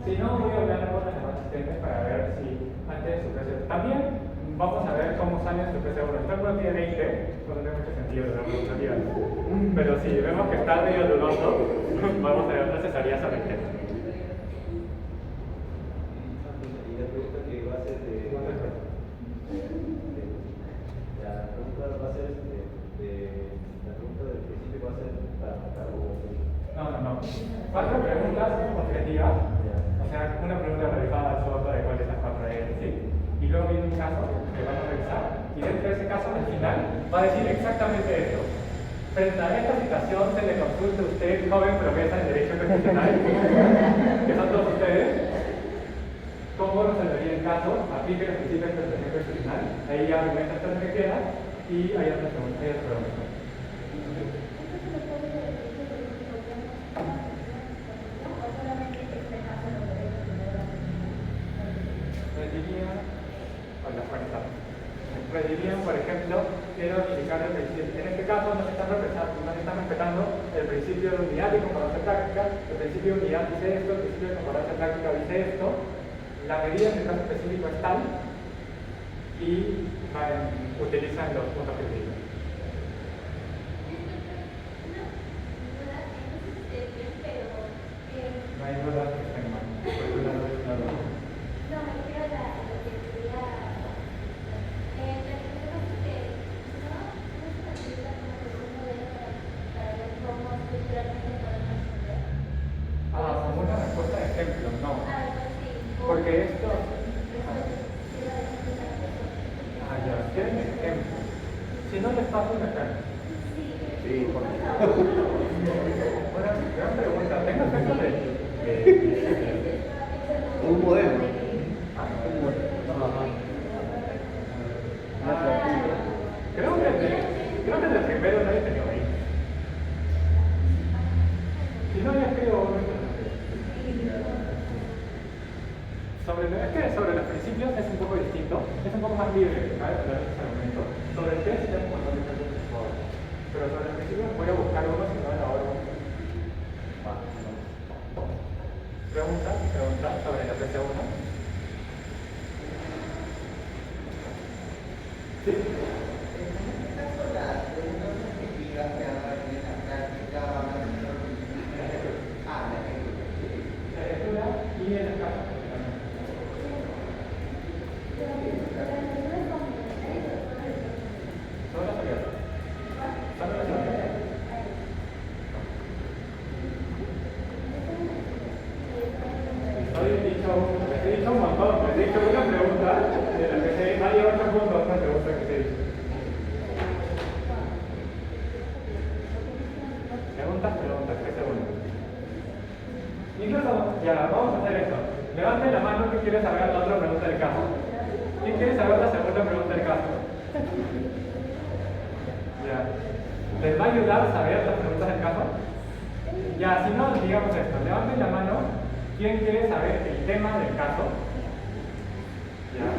Si no, voy a hablar con los demás asistentes para ver si antes de su PC. También vamos a ver cómo sale su PC. Bueno, esta prueba tiene 20, no tiene mucho sentido de la proporcionalidad. Pero si vemos que está medio dudoso, vamos a ver otra asesoría sobre el tema.
Y la pregunta que va a ser de... La pregunta va a ser la pregunta del principio va a ser para marcar o...
No. 4 preguntas objetivas. O sea, una pregunta realizada al software de cuál de esas 4 es, ¿sí? Y luego viene un caso que vamos a revisar. Y dentro de ese caso, al final, va a decir exactamente esto. Frente a esta situación, se le consulta a usted, joven promesa en Derecho Constitucional, que son todos ustedes, cómo resolvería el caso, aplique los principios de interpretación constitucional, ahí ya argumenta hasta lo que queda, y hay otra pregunta, hay otra pregunta. Dirían, por ejemplo, quiero aplicar el principio. En este caso no se está respetando el principio de unidad y concordancia práctica. El principio de unidad dice esto, el principio de concordancia práctica dice esto. La medida en el caso específico es tal y utilizan los puntos críticos. No hay duda que estén mal.
No, me quiero lo que quería...
Como una respuesta de ejemplo, no. Porque esto... ya, ¿quieren ejemplo? Si no les paso un ejemplo.
Sí, por favor.
Una gran pregunta. ¿Tengo ejemplo de
Un modelo.
Creo que en el primero nadie tenía 20. Si no, ya escribo sobre los principios es un poco distinto, es un poco más libre, ¿sabes? Sobre el test ya es un montón de cosas. Pero sobre los principios voy a buscar uno, si no, ahora. Pregunta sobre la PC1. ¿Sí? Y en el caso son las abiertas. he dicho una pregunta de la que se hay 8 puntos, una pregunta que se hizo. Preguntas, ¿qué segundo? Incluso, ya, vamos a hacer esto. Levanten la mano que quiere saber la otra pregunta del caso. ¿Quién quiere saber la segunda pregunta del caso? Ya. ¿Les va a ayudar a saber las preguntas del caso? Ya, si no, digamos esto. Levanten la mano. ¿Quién quiere saber el tema del caso? Ya.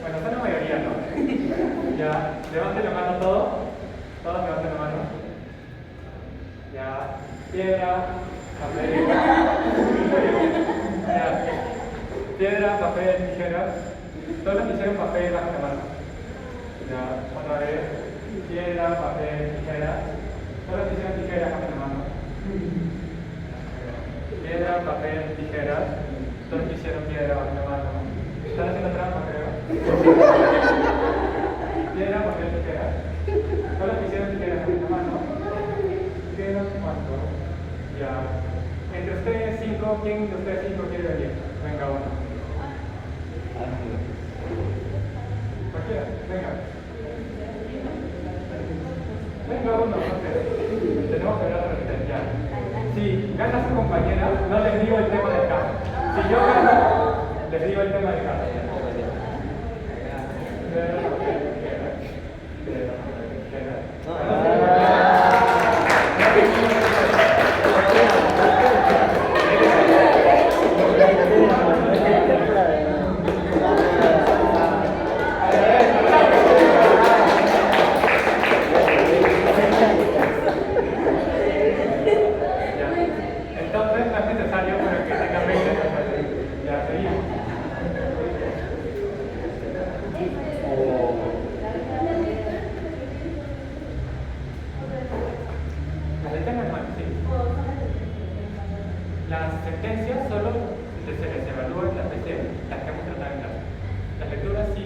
Bueno, son la mayoría, ¿no? Ya. Levanten la mano todos. Todos levanten la mano. Ya. Piedra, papel. Ya. Piedra, papel, tijeras. Todos los que hicieron papel, bajen la mano. Ya. Otra vez. Piedra, papel, tijeras. Todos los que hicieron tijeras, bajen la mano. Piedra, papel, tijeras. Todos los que hicieron piedra, bajen la mano. ¿Están haciendo trampa, creo? Piedra, papel, tijeras. Todos los que hicieron tijeras, bajen la mano. ¿Quedan cuánto? Ya. Entre ustedes 5, ¿quién de ustedes 5 quiere venir? Venga, uno. Cualquiera, venga. Venga uno, no sé. Tenemos que hablar de ya. Si gana su compañera, no les digo el tema del caso. Si yo gano, les digo el tema del caso. Entonces no es necesario para que tengan 20 personas. Ya seguimos. Las sentencias, sí. Las sentencias solo se les evalúa en las PCM, las que hemos tratado en clase. Las lecturas sí.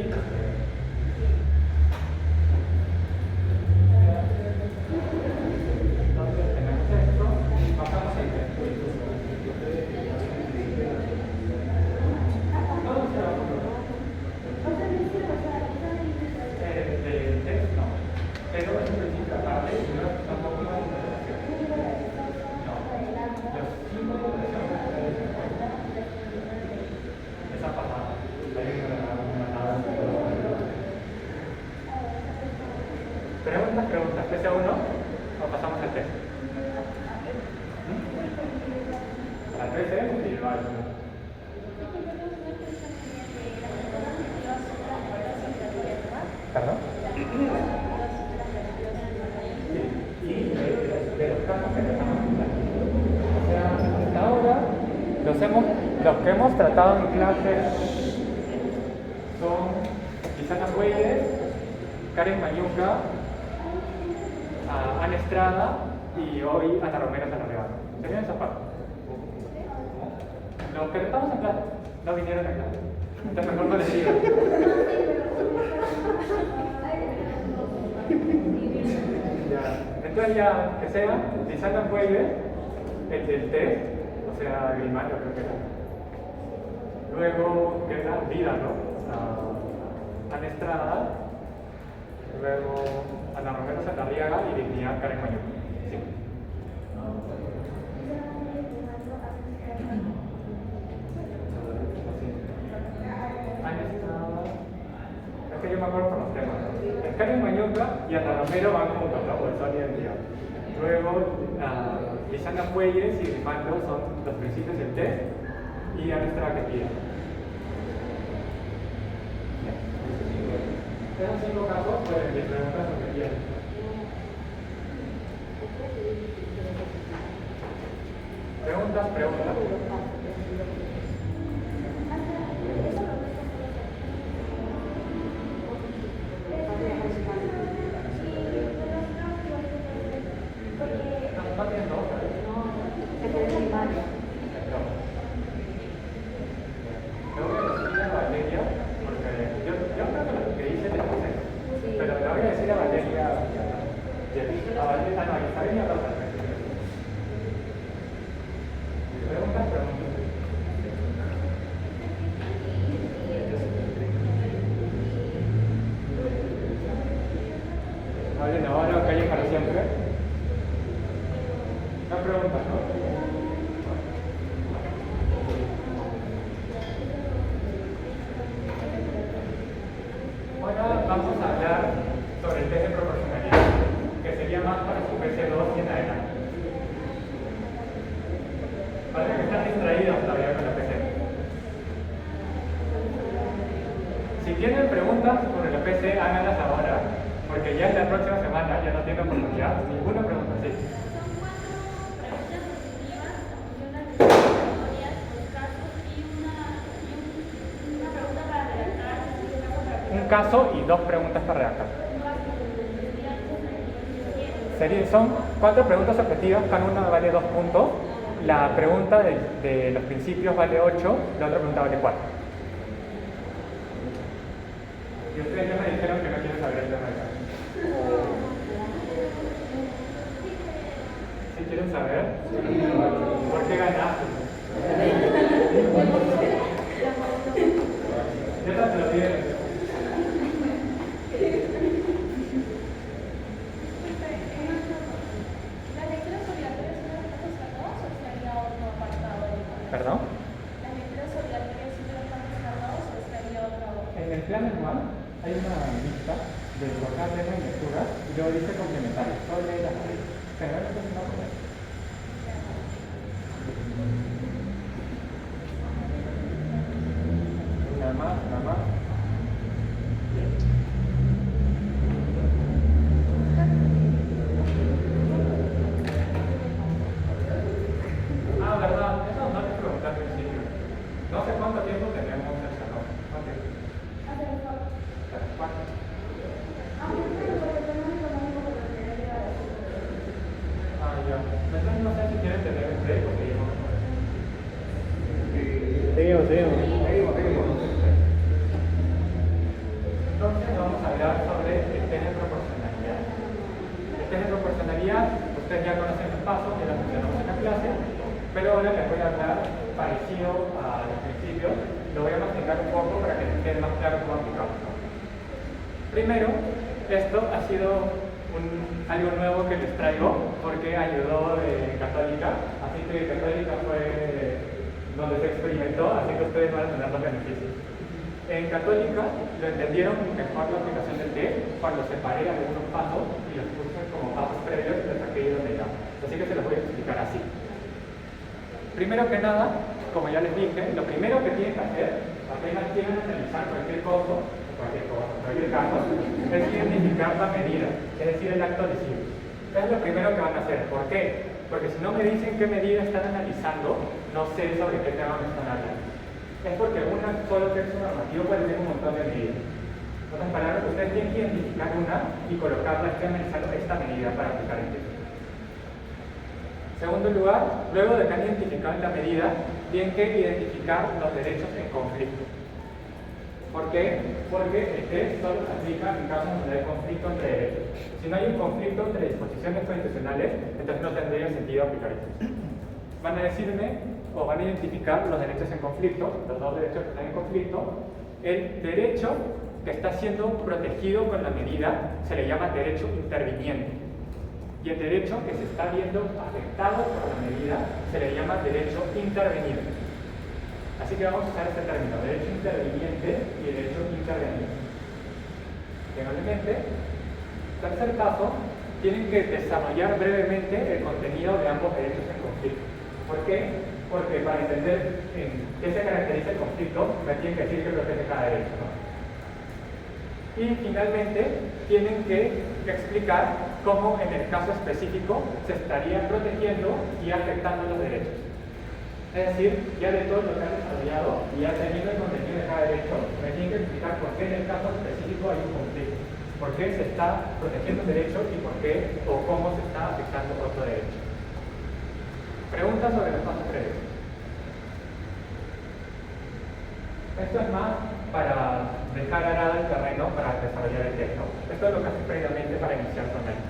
Entonces tenemos esto, pasamos al texto. Del texto, pero es un principio aparte y no es tampoco una interpretación. No, los símbolos de la esa pasada. Preguntas, ¿PC1 o pasamos al texto? Al PC individual. ¿Perdón? Sí, y de los casos que tratamos en clase. O sea, hasta ahora los que hemos tratado en clase son Lisana Puelles, Karen Mayunga, Ana Estrada y hoy Ana Romero Sanarreal. ¿Serían esa parte? Los que tratamos en clase no vinieron a clase. Entonces mejor no les digo. Entonces ya que sea Lisana Puelles, el del test, o sea, Grimaldo creo que era. Luego queda Vida, ¿no? Ana Estrada. Luego Ana Romero Sanarriaga y Dignidad Karen Mayunga. Sí. Ana Estrada. Es que yo me acuerdo por los temas. ¿No? Karen Mayunga y Ana Romero van juntos, ¿no? Por el sol y el día. Luego Lisana Puelles y Grimaldo son los principios del test y Ana Estrada que pida. Esos 5 casos pueden ir preguntas lo que quieran. Preguntas. No tienes dos, Tengo que decirle a Valeria, porque yo creo que lo que dice es el pero le voy a decir a Valeria y a Valeria, no, a Isabel y a Rosa. ¿Hablen ahora o callen para siempre? No preguntas, ¿no? Ahora vamos a hablar sobre el test de proporcionalidad, que sería más para su PC2 y en adelante. Parece que están distraídos todavía con la PC. Si tienen preguntas sobre la PC, háganlas ahora, porque ya en la próxima semana ya no tienen oportunidad. Ninguna pregunta, sí. Un caso y 2 preguntas para redactar. Son 4 preguntas objetivas, cada una vale 2 puntos. La pregunta de los principios vale 8, la otra pregunta vale 4. Y ustedes ya me dijeron que no quieren saber el tema de acá. ¿Sí quieren saber? ¿Por qué ganaste? Ya te lo tienen. ¿Perdón? En el plan anual hay una lista de los temas y lecturas y luego dice complementarios, solo lee las leyes. Generalmente no con eso. Nada más, nada más. ¿Verdad? Eso no les pregunté al principio. No sé cuánto tiempo tenemos el salón. ¿Cuánto tiempo? ¿Cuánto? Ya. Entonces no sé si quieren tener un break o seguimos.
Seguimos.
Entonces vamos a hablar sobre el test de proporcionalidad. El test de proporcionalidad, ustedes ya conocen los pasos, ya los mencionamos en la clase. Pero ahora les voy a hablar parecido a los principios, lo voy a masticar un poco para que les quede más claro cómo aplicarlo. Primero, esto ha sido algo nuevo que les traigo porque ayudó de Católica, así que Católica fue donde se experimentó, así que ustedes van a tener los beneficios. En Católica lo entendieron mejor la aplicación del test cuando separé algunos pasos y los puse como pasos previos y los saqué de donde ya. Así que se los voy a explicar así. Primero que nada, como ya les dije, lo primero que tienen que hacer, apenas quieren analizar cualquier caso, es identificar la medida, es decir, el acto lesivo. Eso es lo primero que van a hacer. ¿Por qué? Porque si no me dicen qué medida están analizando, no sé sobre qué tema me están hablando. Es porque un solo texto normativo puede tener un montón de medidas. En otras palabras, ustedes tienen que identificar una y colocarla, estoy analizando esta medida para aplicar el texto. Segundo lugar, luego de que han identificado la medida, tienen que identificar los derechos en conflicto. ¿Por qué? Porque el test solo se aplica en casos donde hay conflicto entre derechos. Si no hay un conflicto entre disposiciones constitucionales, entonces no tendría sentido aplicar esto. Van a decirme, o van a identificar los derechos en conflicto, los dos derechos que están en conflicto. El derecho que está siendo protegido con la medida se le llama derecho interviniente. Y el derecho que se está viendo afectado por la medida se le llama derecho intervenido. Así que vamos a usar este término, derecho interviniente y derecho intervenido. Tengan en mente. Tercer paso, tienen que desarrollar brevemente el contenido de ambos derechos en conflicto. ¿Por qué? Porque para entender en qué se caracteriza el conflicto, me tienen que decir que protege cada derecho, ¿no? Y finalmente, tienen que explicar cómo en el caso específico se estaría protegiendo y afectando los derechos. Es decir, ya de todo lo que han desarrollado y ya teniendo el contenido de cada derecho, me tienen que explicar por qué en el caso específico hay un conflicto, por qué se está protegiendo un derecho y por qué o cómo se está afectando otro derecho. Preguntas sobre los pasos previos. Esto es más para dejar arado el terreno para desarrollar el texto. Esto es lo que hace previamente para iniciar con él.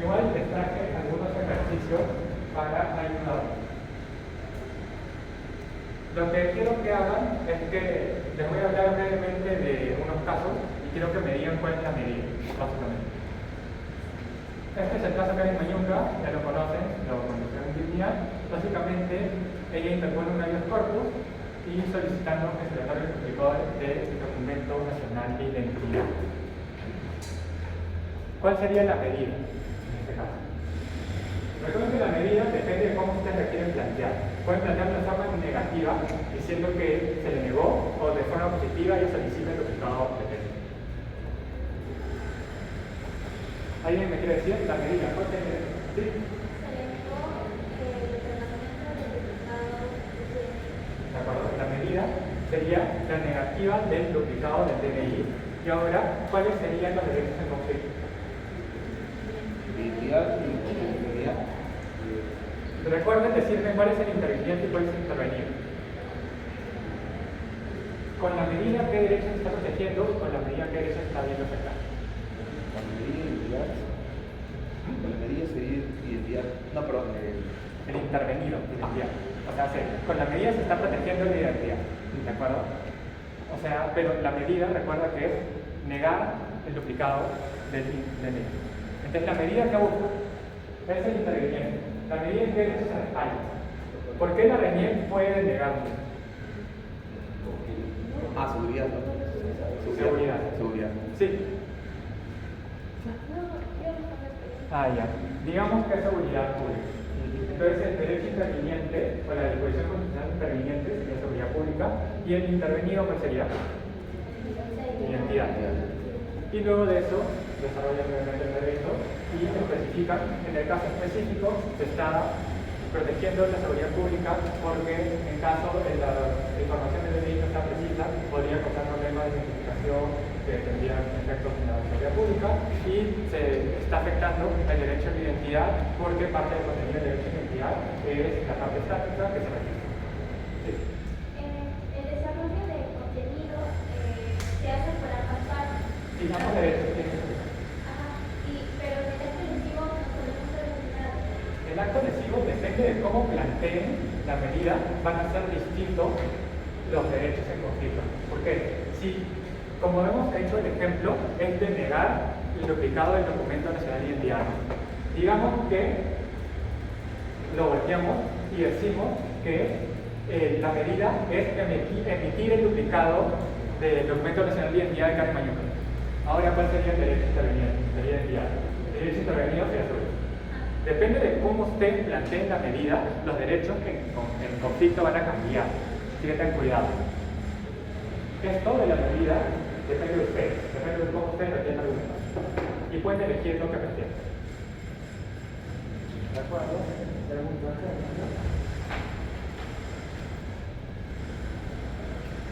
Igual les traje algunos ejercicios para ayudar. Lo que quiero que hagan es que les voy a hablar brevemente de unos casos y quiero que me digan cuál es la medida, básicamente. Este es el caso de Karen Mañunga, ya lo conocen, lo conocen en lineal. Básicamente, ella interpone un habeas corpus y solicitando que se le otorgue el certificado del documento nacional de identidad. ¿Cuál sería la medida en este caso? Recuerden que la medida depende de cómo ustedes la quieren plantear. Pueden plantearla de forma negativa, diciendo que se le negó, o de forma positiva, ella solicita el certificado de tesis. ¿Alguien me quiere decir la medida? ¿Cuál sería? ¿Sí? ¿De acuerdo? La medida sería la negativa del duplicado del DNI. Y ahora, ¿cuáles serían los derechos en conflicto?
Identidad y identidad.
Recuerden decirme cuál es el interviniente y cuál es el intervenido. Con la medida, ¿qué derecho se está protegiendo? Y con la medida, ¿qué derecho se está viendo afectado?
Con la medida identidad. Con la medida sería identidad. No, perdón.
El intervenido, identidad. O sea, con la medida se está protegiendo la identidad. ¿De acuerdo? O sea, pero la medida, recuerda que es negar el duplicado del DNI. Entonces, la medida que busca es el interviniente. La medida en que derechos se respalda. ¿Por qué la RENIEC puede negarlo?
Seguridad.
Seguridad.
Seguridad.
Sí. Ya. Digamos que es seguridad pública. Entonces, el derecho interviniente, o la disposición constitucional interviniente, sería seguridad pública, y el intervenido, ¿cuál sería? Identidad. Y luego de eso, desarrollan brevemente el derecho y especifican, en el caso específico, se está protegiendo la seguridad pública porque en caso de la información del DNI no está precisa, podría causar problemas de identificación que tendrían efectos en la seguridad pública y se está afectando el derecho a la identidad porque parte del contenido del derecho a la identidad es la parte estática que se registra. Sí.
El desarrollo de contenido se hace por ambas partes.
Sí, ambos derechos tienen que ser.
Pero en el acto lesivo no podemos solucionar.
El acto lesivo depende de cómo planteen la medida, van a ser distintos los derechos en conflicto. ¿Por qué? Si, como hemos hecho el ejemplo, es de negar el duplicado del documento nacional de identidad. Digamos que lo volteamos y decimos que la medida es emitir el duplicado del documento nacional de identidad de Karen Mañunga. Ahora, ¿cuál sería el derecho interveniente? Sería identidad. El derecho intervenido sería seguro. Depende de cómo usted plantee la medida, los derechos en conflicto van a cambiar. Así que ten cuidado. Esto de la medida depende de ustedes, depende de cómo ustedes requieren argumentos. Y pueden elegir lo que prefieran. ¿De acuerdo? ¿Preguntas?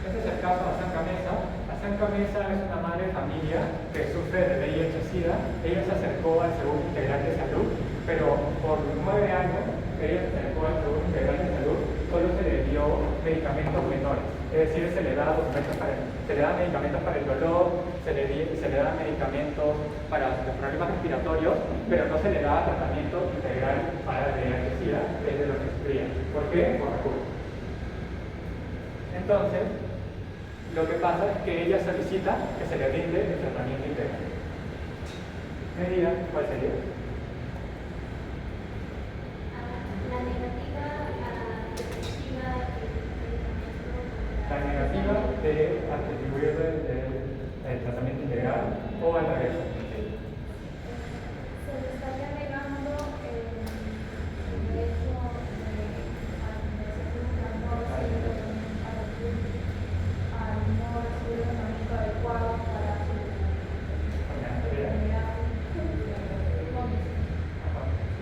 Este es el caso de Asanka Mesa. Asanka Mesa es una madre de familia que sufre de VIH-Sida. Ella se acercó al Seguro Integral de Salud, pero por 9 años ella se acercó al Seguro Integral de Salud, solo se le dio medicamentos menores. Es decir, se le da medicamentos para el dolor, se le da medicamentos para los problemas respiratorios, pero no se le da tratamiento integral para el VIH-Sida, que es de lo que sufría. ¿Por qué? Por recursos. Entonces, lo que pasa es que ella solicita que se le brinde el tratamiento integral. ¿Medida? ¿Cuál sería?
La negativa
La negativa de atribuirle el tratamiento integral o al revés.
se le estaría negando el derecho a no recibir el tratamiento adecuado para su enfermedad.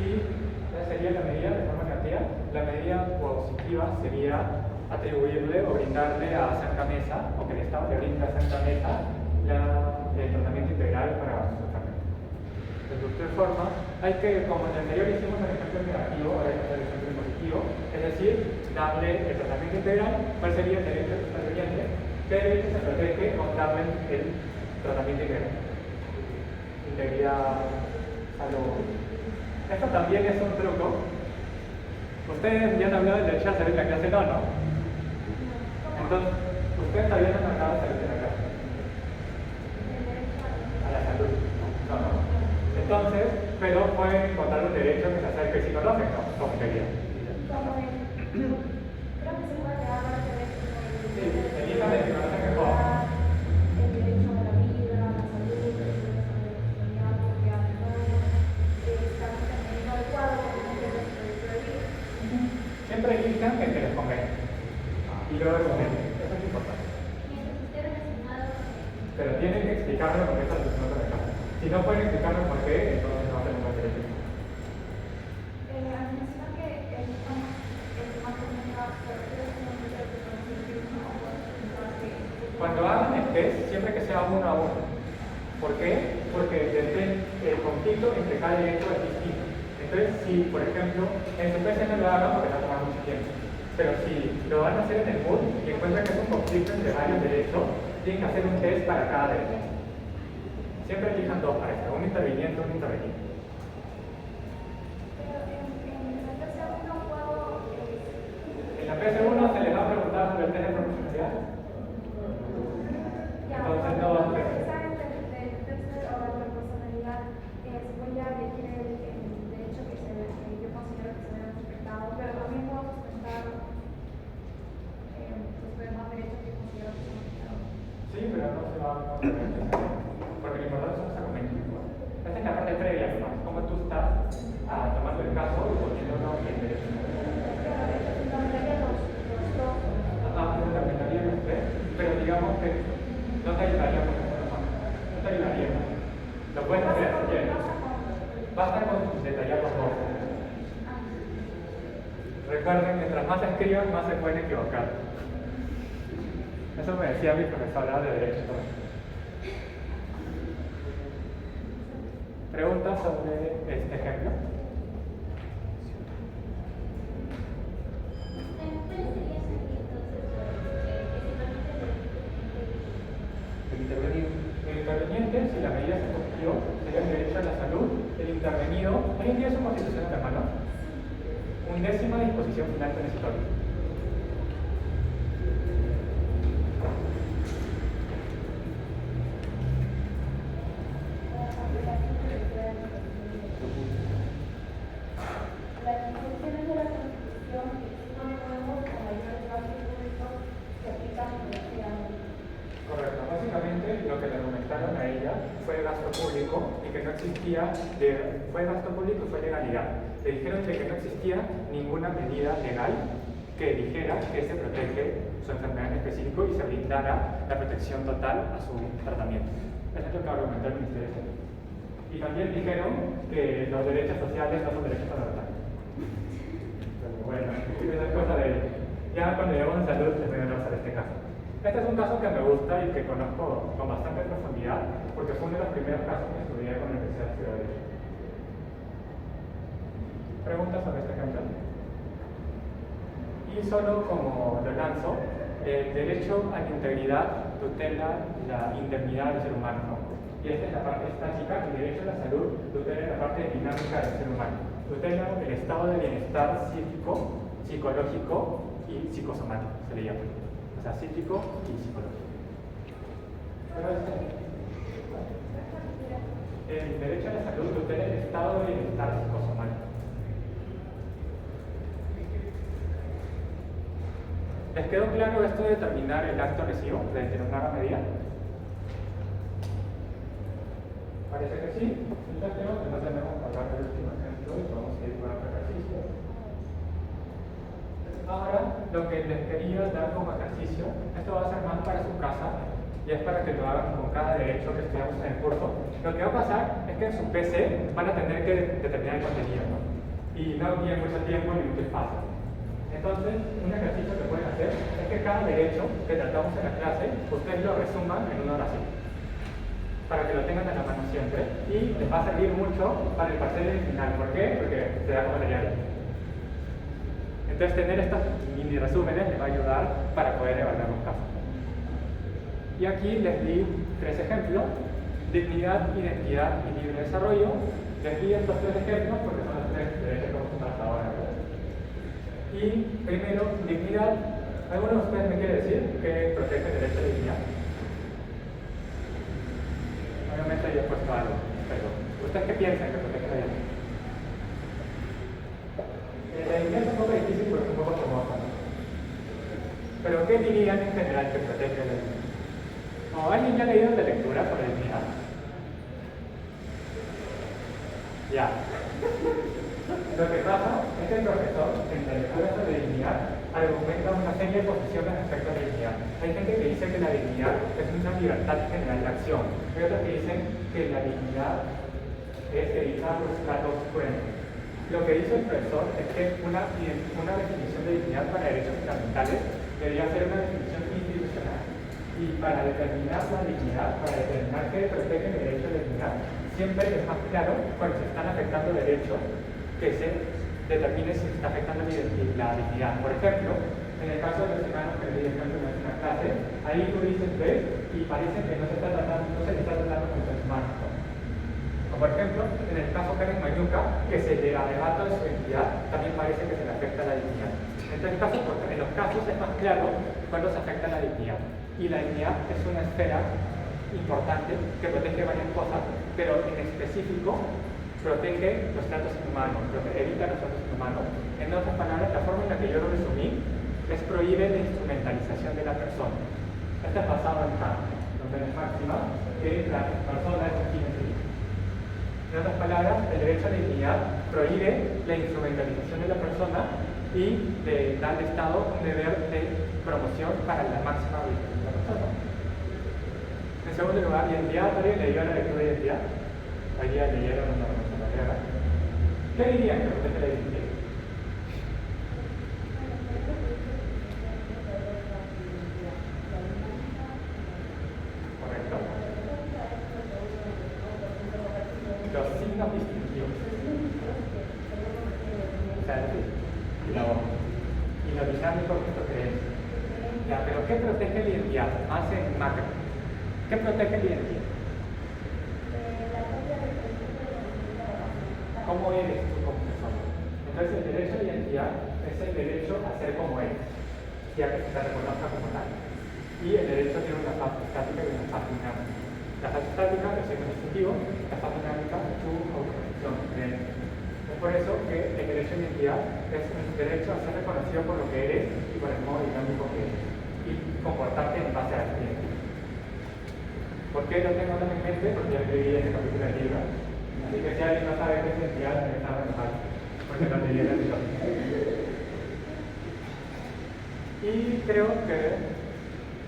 Y esa sería la medida de forma negativa. La medida positiva sería atribuirle o brindarle a Asanka Mesa, o que el Estado le brinda a Asanka Mesa el tratamiento integral para su enfermedad. De cualquier forma, hay que, como en el anterior hicimos el ejemplo negativo, ahora hay que hacer el ejemplo positivo, es decir, darle el tratamiento integral. ¿Cuál sería el derecho interviniente? ¿Qué derecho se protege con darle el tratamiento integral? Integridad, salud. Esto también es un truco. Ustedes ya han hablado del derecho a hacer en la clase, no, ¿no? Entonces, ustedes todavía no han marcado salud en la casa. A la salud. No, no. Entonces, pero pueden encontrar un derecho que se acerque si conocen, ¿no? Como querían.
Creo que se puede quedar más derecho.
Sí, elijan el que conocen mejor.
El derecho a la vida, a la salud, el derecho a la oportunidad, porque estamos teniendo adecuado con el derecho de vida.
Siempre elijan el que les convenga. Y luego argumenten. Eso es importante. Pero tienen que explicarme por qué está solucionando la casa. Si no pueden explicarme por qué, entonces no hacen un buen derecho.
Al mencionar que el más comunicado
Cuando hagan el test, siempre que sea uno a uno. ¿Por qué? Porque el conflicto entre cada derecho es distinto. Entonces, si, por ejemplo, en su PC no lo hagan porque va a tomar mucho tiempo. Pero si lo van a hacer en el MOOC y encuentran que es un conflicto entre varios derechos, tienen que hacer un test para cada derecho. Siempre elijan dos para esto, un interviniente y un interveniente. En la PC1 se les va a preguntar sobre el test de proporcionalidad. Entonces no va a ser.
Voy a elegir el derecho que yo considero que se debe respetado, pero también puedo sustentar los demás derechos que considero que son respetados.
Sí, pero no se va a porque lo importante son los argumentos. Esta es la parte previa, ¿no? Cómo tú estás tomando el caso y poniéndolo en el derecho. Fundamentaría los tres, pero digamos que no te ayudaría por ejemplo, no te ayudaría. Lo puedes hacer si quieres. Basta con detallar los dos. Recuerden, mientras más escriban, más se pueden equivocar. Eso me decía mi profesora de Derecho. ¿Preguntas sobre este ejemplo? El interveniente, si la medida se cumplió, sería el derecho a la salud. El intervenido, hoy en día es una constitución de mano, 11ª disposición final transitoria.
Las disposiciones de la Constitución son nuevos con mayores gastos públicos que aplican universidades.
Correcto. Básicamente lo que le argumentaron a ella fue gasto público y que no existía, fue gasto público y fue legalidad. Le dijeron que no existía ninguna medida legal que dijera que se protege su enfermedad en específico y se brindara la protección total a su tratamiento. Eso es lo que argumentó el Ministerio de Salud. Y también dijeron que los derechos sociales no son derechos fundamentales. Pero bueno, esa es cosa de ellos. Ya cuando lleguemos a salud les voy a hablar sobre este caso. Este es un caso que me gusta y que conozco con bastante profundidad porque fue uno de los primeros casos que estudié con la Universidad de Ciudad de México. ¿Preguntas sobre este ejemplo? Y solo como lo lanzo, el derecho a la integridad tutela la indemnidad del ser humano, ¿no? Y esta es la parte estática, el derecho a la salud tutela la parte dinámica del ser humano. Tutela el estado de bienestar psíquico, psicológico y psicosomático, se le llama. O sea, psíquico y psicológico. El derecho a la salud tutela el estado de bienestar psicosomático. ¿Les quedó claro esto de determinar el acto lesivo, de determinar la medida? Parece que sí. Entonces tenemos que hablar del último ejemplo y vamos a ir con otro ejercicio. Ahora, lo que les quería dar como ejercicio, esto va a ser más para su casa y es para que lo hagan con cada derecho que estudiamos en el curso. Lo que va a pasar es que en su PC van a tener que determinar el contenido, ¿no? Y no tienen mucho tiempo ni mucho espacio. Entonces, un ejercicio que pueden hacer es que cada derecho que tratamos en la clase, ustedes lo resuman en una oración, para que lo tengan a la mano siempre, y les va a servir mucho para el parcial final. ¿Por qué? Porque se da como material. Entonces, tener estos mini resúmenes les va a ayudar para poder evaluar los casos. Y aquí les di 3 ejemplos: dignidad, identidad y libre desarrollo. Les di estos 3 ejemplos porque son los 3 derechos que hemos usado hasta ahora, ¿verdad? Y primero, dignidad, ¿Alguno de ustedes me quiere decir que protege el derecho a la dignidad? Obviamente yo he puesto algo, pero ¿ustedes qué piensan que protege la dignidad? La dignidad es un poco difícil porque es un poco famosa, ¿no? Pero ¿qué dirían en general que protege la dignidad? ¿O alguien ya ha leído la lectura sobre dignidad? Ya. Lo que pasa es que el profesor, en la lectura sobre dignidad, argumenta una serie de posiciones respecto a la dignidad. Hay gente que dice que la dignidad es una libertad general de acción. Hay otros que dicen que la dignidad es evitar los tratos crueles. Lo que dice el profesor es que una definición de dignidad para derechos fundamentales debería ser una definición institucional. Y para determinar la dignidad, para determinar qué protege el derecho a la dignidad, siempre es más claro cuando se están afectando derechos que se determine si se está afectando la dignidad. Por ejemplo, en el caso de los hermanos que le ejemplo en una clase, ahí tú dices ves y parece que no se le está tratando con los humanos. O por ejemplo, en el caso Karen Mañuca, que se le arrebata de su identidad, también parece que se le afecta la dignidad. En los casos es más claro cuando se afecta la dignidad. Y la dignidad es una esfera importante que protege varias cosas, pero en específico protege los tratos inhumanos, evita los tratos inhumanos. En otras palabras, la forma en la que yo lo resumí es prohíbe la instrumentalización de la persona. Esto es basado en Kant, donde es máxima que la persona es un fin en sí mismo. En otras palabras, el derecho a la dignidad prohíbe la instrumentalización de la persona y le da al Estado un deber de promoción para la máxima utilización de la persona. En segundo lugar, identidad. ¿Alguien leyó la lectura de identidad? Hoy día leyeron una revolución griega. ¿Qué dirían que protege la identidad? Correcto. Los signos distintivos. O sea, y lo dinámico que esto cree. Ya, pero ¿qué protege la identidad? Más en macro. ¿Qué protege la identidad? ¿Cómo eres tú como persona? Entonces el derecho a la identidad es el derecho a ser como eres, ya que se te reconozca como tal. Y el derecho tiene una fase estática y una fase dinámica. La fase estática es el distintivo, la fase dinámica es tu autorrealización. Es por eso que el derecho a la identidad es un derecho a ser reconocido por lo que eres y por el modo dinámico que eres, y comportarte en base a esa identidad. ¿Por qué lo tengo tan en mente? Porque ya escribí ese capítulo del libro. Así que si alguien no sabe qué es identidad, me está mal, porque no leí el libro. Y creo que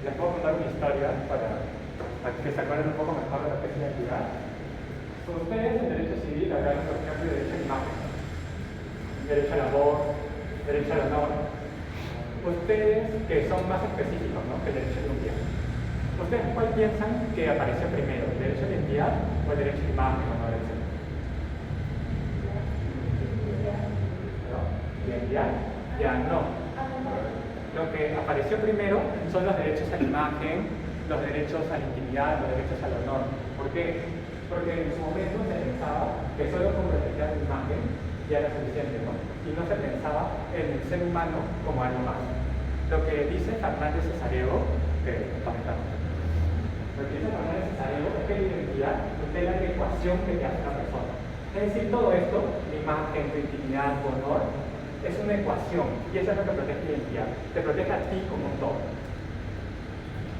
les puedo contar una historia para que se acuerden un poco mejor de lo que es identidad. Ustedes en derecho civil hablaron, por ejemplo, de derecho a la imagen, derecho al amor, derecho al honor. Ustedes que son más específicos, ¿no?, que el derecho a la identidad. ¿Ustedes cuál piensan que apareció primero, el derecho a la identidad o el derecho a la imagen o honor, etc.? ¿No? ¿Identidad? Ya no. Lo que apareció primero son los derechos a la imagen, los derechos a la intimidad, los derechos al honor. ¿Por qué? Porque en su momento se pensaba que solo con proteger la imagen ya era suficiente, ¿no? Y no se pensaba en el ser humano como algo más. Lo que dice Fernández Cesareo, que comentamos, lo que dice Fernández Cesareo es que la identidad tutela la ecuación que te hace la persona. Es decir, todo esto, la imagen, tu intimidad, tu honor, es una ecuación, y eso es lo que protege la identidad. Te protege a ti como todo.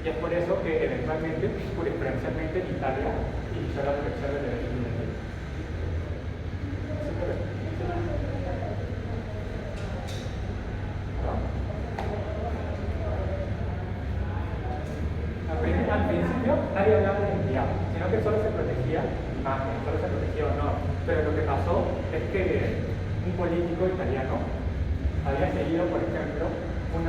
Y es por eso que eventualmente, jurisprudencialmente en Italia, inició la protección del derecho a la identidad. Al principio nadie hablaba de identidad, sino que solo se protegía imagen, solo se protegía honor. Pero lo que pasó es que un político italiano había seguido, por ejemplo, un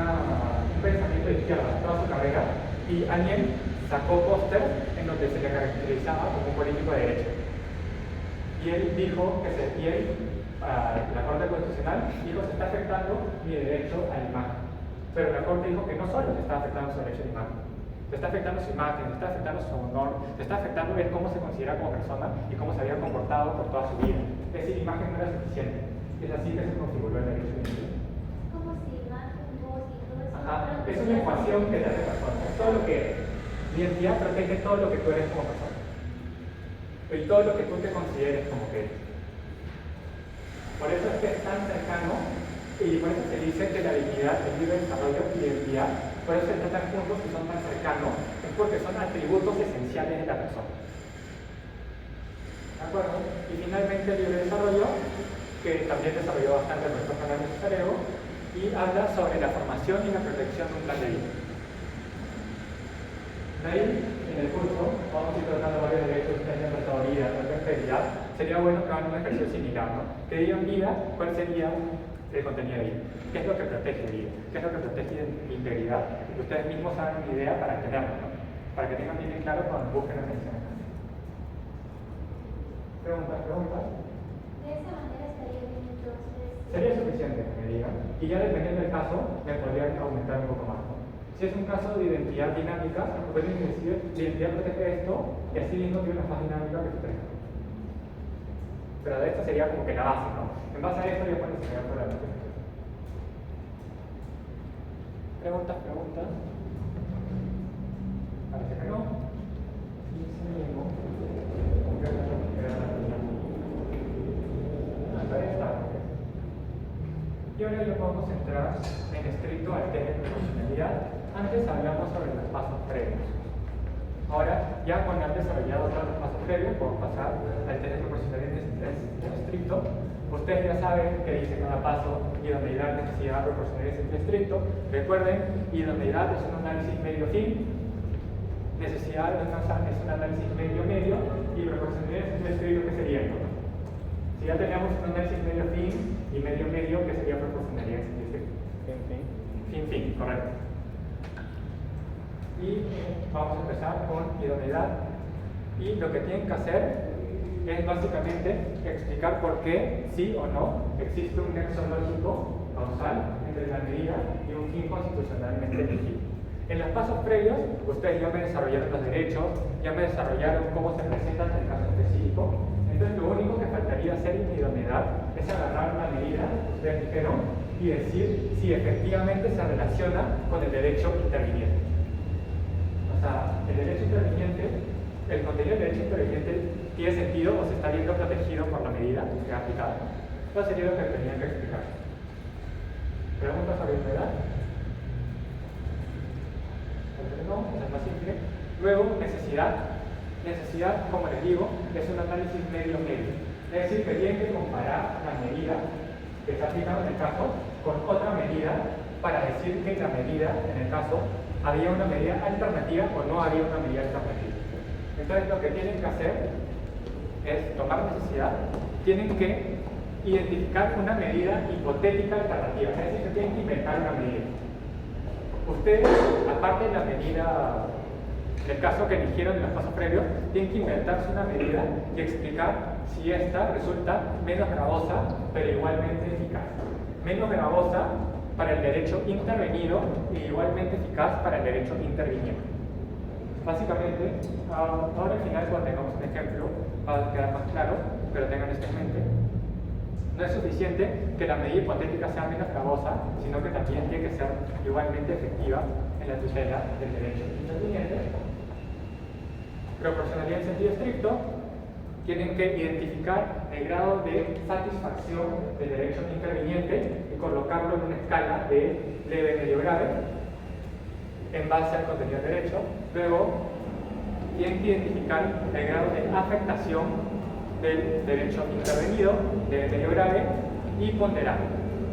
pensamiento de izquierda toda su carrera, y alguien sacó póster en donde se le caracterizaba como un político de derecha. Y él dijo que la Corte Constitucional dijo se está afectando mi derecho a la imagen. Pero la Corte dijo que no solo se está afectando su derecho a la imagen, se está afectando su imagen, se está afectando su honor, se está afectando ver cómo se considera como persona y cómo se había comportado por toda su vida. Es decir, la imagen no era suficiente. Es así que se configuró el derecho a la identidad.
Como si imagen, voz y todo eso.
Ajá, Es una ecuación que te hace persona. Es todo lo que eres. La identidad protege todo lo que tú eres como persona. Y todo lo que tú te consideres como que eres. Por eso es que es tan cercano, y por eso se dice que la dignidad, el libre desarrollo y la identidad, por eso se tratan juntos y son tan cercanos, es porque son atributos esenciales de la persona. ¿De acuerdo? Y finalmente el libre desarrollo, que también desarrolló bastante el profesor Fernández Sarego, y habla sobre la formación y la protección de un plan de vida. De ahí, en el curso, vamos a ir tratando varios derechos, ustedes de vida, prosperidad. Sería bueno que hagan un ejercicio similar, ¿no? Que digan vida, ¿cuál sería el contenido de vida? ¿Qué es lo que protege vida? ¿Qué es lo que protege integridad? Que ustedes mismos hagan una idea para tenerlo, ¿no? Para que tengan bien claro cuando busquen la atención. ¿Preguntas?
De esa manera estaría bien entonces.
Sería suficiente que me digan, y ya dependiendo del caso, me podrían aumentar un poco más, ¿no? Si es un caso de identidad dinámica, pueden decir, la identidad protege esto, y así mismo tiene una más dinámica que protege. Pero de esto sería como que la base, ¿no? En base a esto ya pueden enseñar por la definición. ¿Preguntas? Parece que no. Y seguimos. Ahí está. Y ahora ya podemos entrar en estricto al test de proporcionalidad. Antes hablamos sobre los pasos previos. Ahora, ya cuando han desarrollado todos los pasos previos, podemos pasar al test de proporcionalidad en estricto. Ustedes ya saben qué dice cada paso: idoneidad, necesidad, proporcionalidad en sentido estricto. Recuerden, idoneidad es un análisis medio-fin, necesidad es un análisis medio-medio, y proporcionalidad en sentido estricto, ¿qué sería? Si ya teníamos un análisis medio-fin y medio-medio, ¿qué sería proporcionalidad en sentido estricto? Fin-fin, correcto. Y vamos a empezar con idoneidad. Y lo que tienen que hacer es básicamente explicar por qué, sí o no, existe un nexo lógico causal entre la medida y un fin constitucionalmente elegido. En los pasos previos, ustedes ya me desarrollaron los derechos, ya me desarrollaron cómo se presentan en el caso específico. Entonces, lo único que faltaría hacer en idoneidad es agarrar una medida, ustedes dijeron, y decir si efectivamente se relaciona con el derecho interviniente. O sea, el derecho interviniente, el contenido del derecho interviniente tiene sentido o se está viendo protegido por la medida que ha aplicado. Eso sería lo que tenían que explicar. ¿Preguntas sobre idoneidad? No, es más simple. Luego, necesidad. Necesidad, como les digo, es un análisis medio-medio. Es decir, que tienen que comparar la medida que está aplicada en el caso con otra medida para decir que la medida, en el caso, había una medida alternativa o no había una medida alternativa. Entonces, lo que tienen que hacer es tomar necesidad, tienen que identificar una medida hipotética alternativa, es decir, que tienen que inventar una medida. Ustedes, aparte de la medida del caso que eligieron en los pasos previos, tienen que inventarse una medida y explicar si esta resulta menos gravosa, pero igualmente eficaz. Menos gravosa para el derecho intervenido y igualmente eficaz para el derecho interviniente. Básicamente, ahora al final, cuando tengamos un ejemplo, va a quedar más claro, pero tengan esto en mente. No es suficiente que la medida hipotética sea menos gravosa, sino que también tiene que ser igualmente efectiva en la tutela del derecho interviniente. Proporcionalidad en sentido estricto, tienen que identificar el grado de satisfacción del derecho interviniente y colocarlo en una escala de leve, medio, grave, en base al contenido del derecho. Luego, tienen que identificar el grado de afectación del derecho intervenido, de medio grave, y ponderar.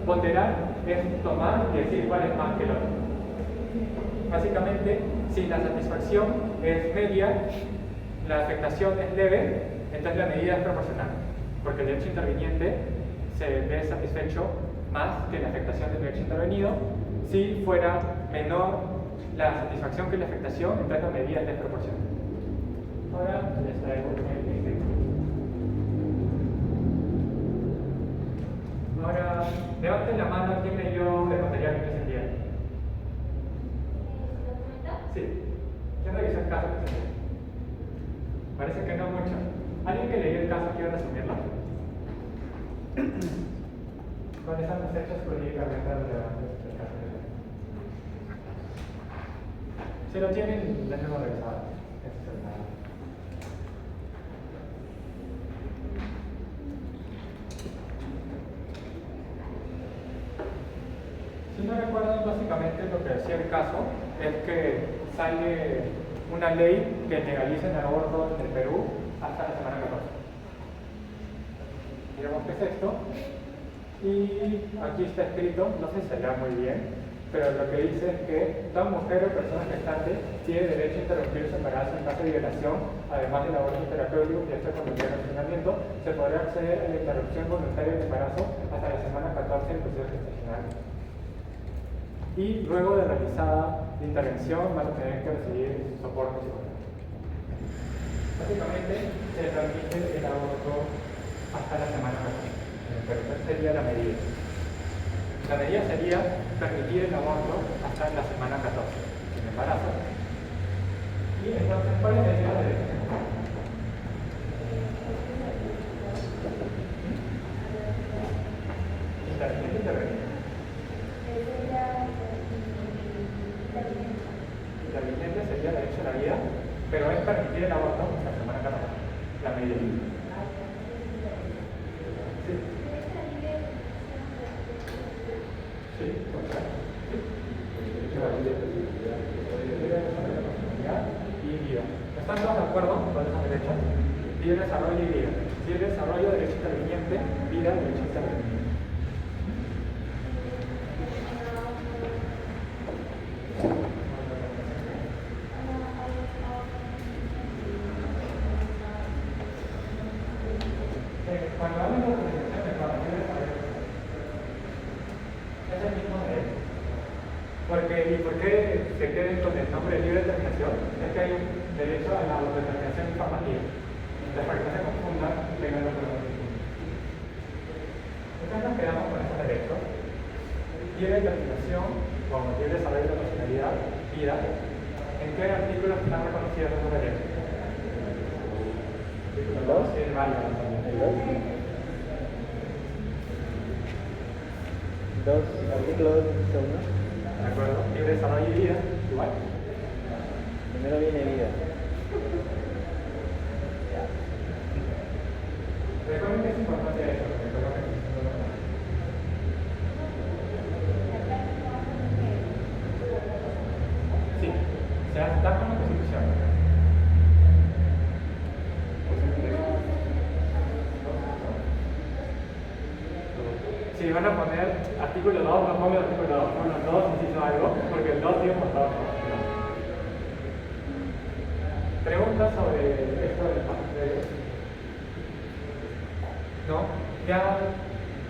Ponderar es tomar y decir cuál es más que el otro. Básicamente, si la satisfacción es media, la afectación es leve, entonces la medida es proporcional, porque el derecho interviniente se ve satisfecho más que la afectación del derecho intervenido. Si fuera menor la satisfacción que la afectación, entonces la medida es desproporcional. Ahora les traigo el ejemplo. Ahora, levanten la mano quien leyó de material que presenté. Sí. ¿Quién revisó el caso que presenté? Parece que no mucho. ¿Alguien que leyó el caso quiere resumirlo? ¿Cuáles son los hechos jurídicamente relevantes del caso? Si lo tienen, denlo revisar. Ese es el nada. Si no recuerdan, básicamente lo que decía el caso es que sale una ley que legaliza el aborto en el Perú hasta la semana 14. Digamos que es esto. Y aquí está escrito, no sé si se lea muy bien, pero lo que dice es que toda mujer o persona gestante tiene derecho a interrumpir su embarazo en caso de violación, además del aborto terapéutico y esto con el razonamiento, se podrá acceder a la interrupción voluntaria del embarazo hasta la semana 14 del proceso gestacional. Y luego de realizada la intervención van a tener que recibir soporte psicológico. Básicamente se permite el aborto hasta la semana 14. Pero esa sería la medida. La medida sería permitir el aborto hasta la semana 14 del embarazo. Y entonces, ¿cuál sería la derecha? Interveniente, interveniente. Interviniente sería derecho a la vida, pero es permitir el aborto hasta la semana 14. La medida. Sí, y vida. ¿Están todos de acuerdo con esa derecha? Vida, desarrollo y vida. Vida, desarrollo, derecho interviniente, vida, derecho interviniente. Cuando hablan de organización de información, es el mismo derecho. ¿Y por qué se queden con el nombre de libre determinación? Es que hay un derecho a la autodeterminación informativa. Entonces, para que no se confundan, tengan los dos. Entonces nos quedamos con ese derecho. Libre determinación, como libre desarrollo de la personalidad, vida. ¿En qué artículos están reconocidos esos derechos?
¿El 2?
Sí, varios.
¿El 2? 2, artículo 2, dice 1.
¿De acuerdo? Libre desarrollo y vida, igual.
Primero viene vida.
Recuerden que es importante eso, porque creo que sí, se está con la Constitución. Si van a poner artículo 2, no pongan artículo 2, pongan 2 inciso algo, porque el 2 tiene un montón. Preguntas sobre esto del paso de ¿no? Ya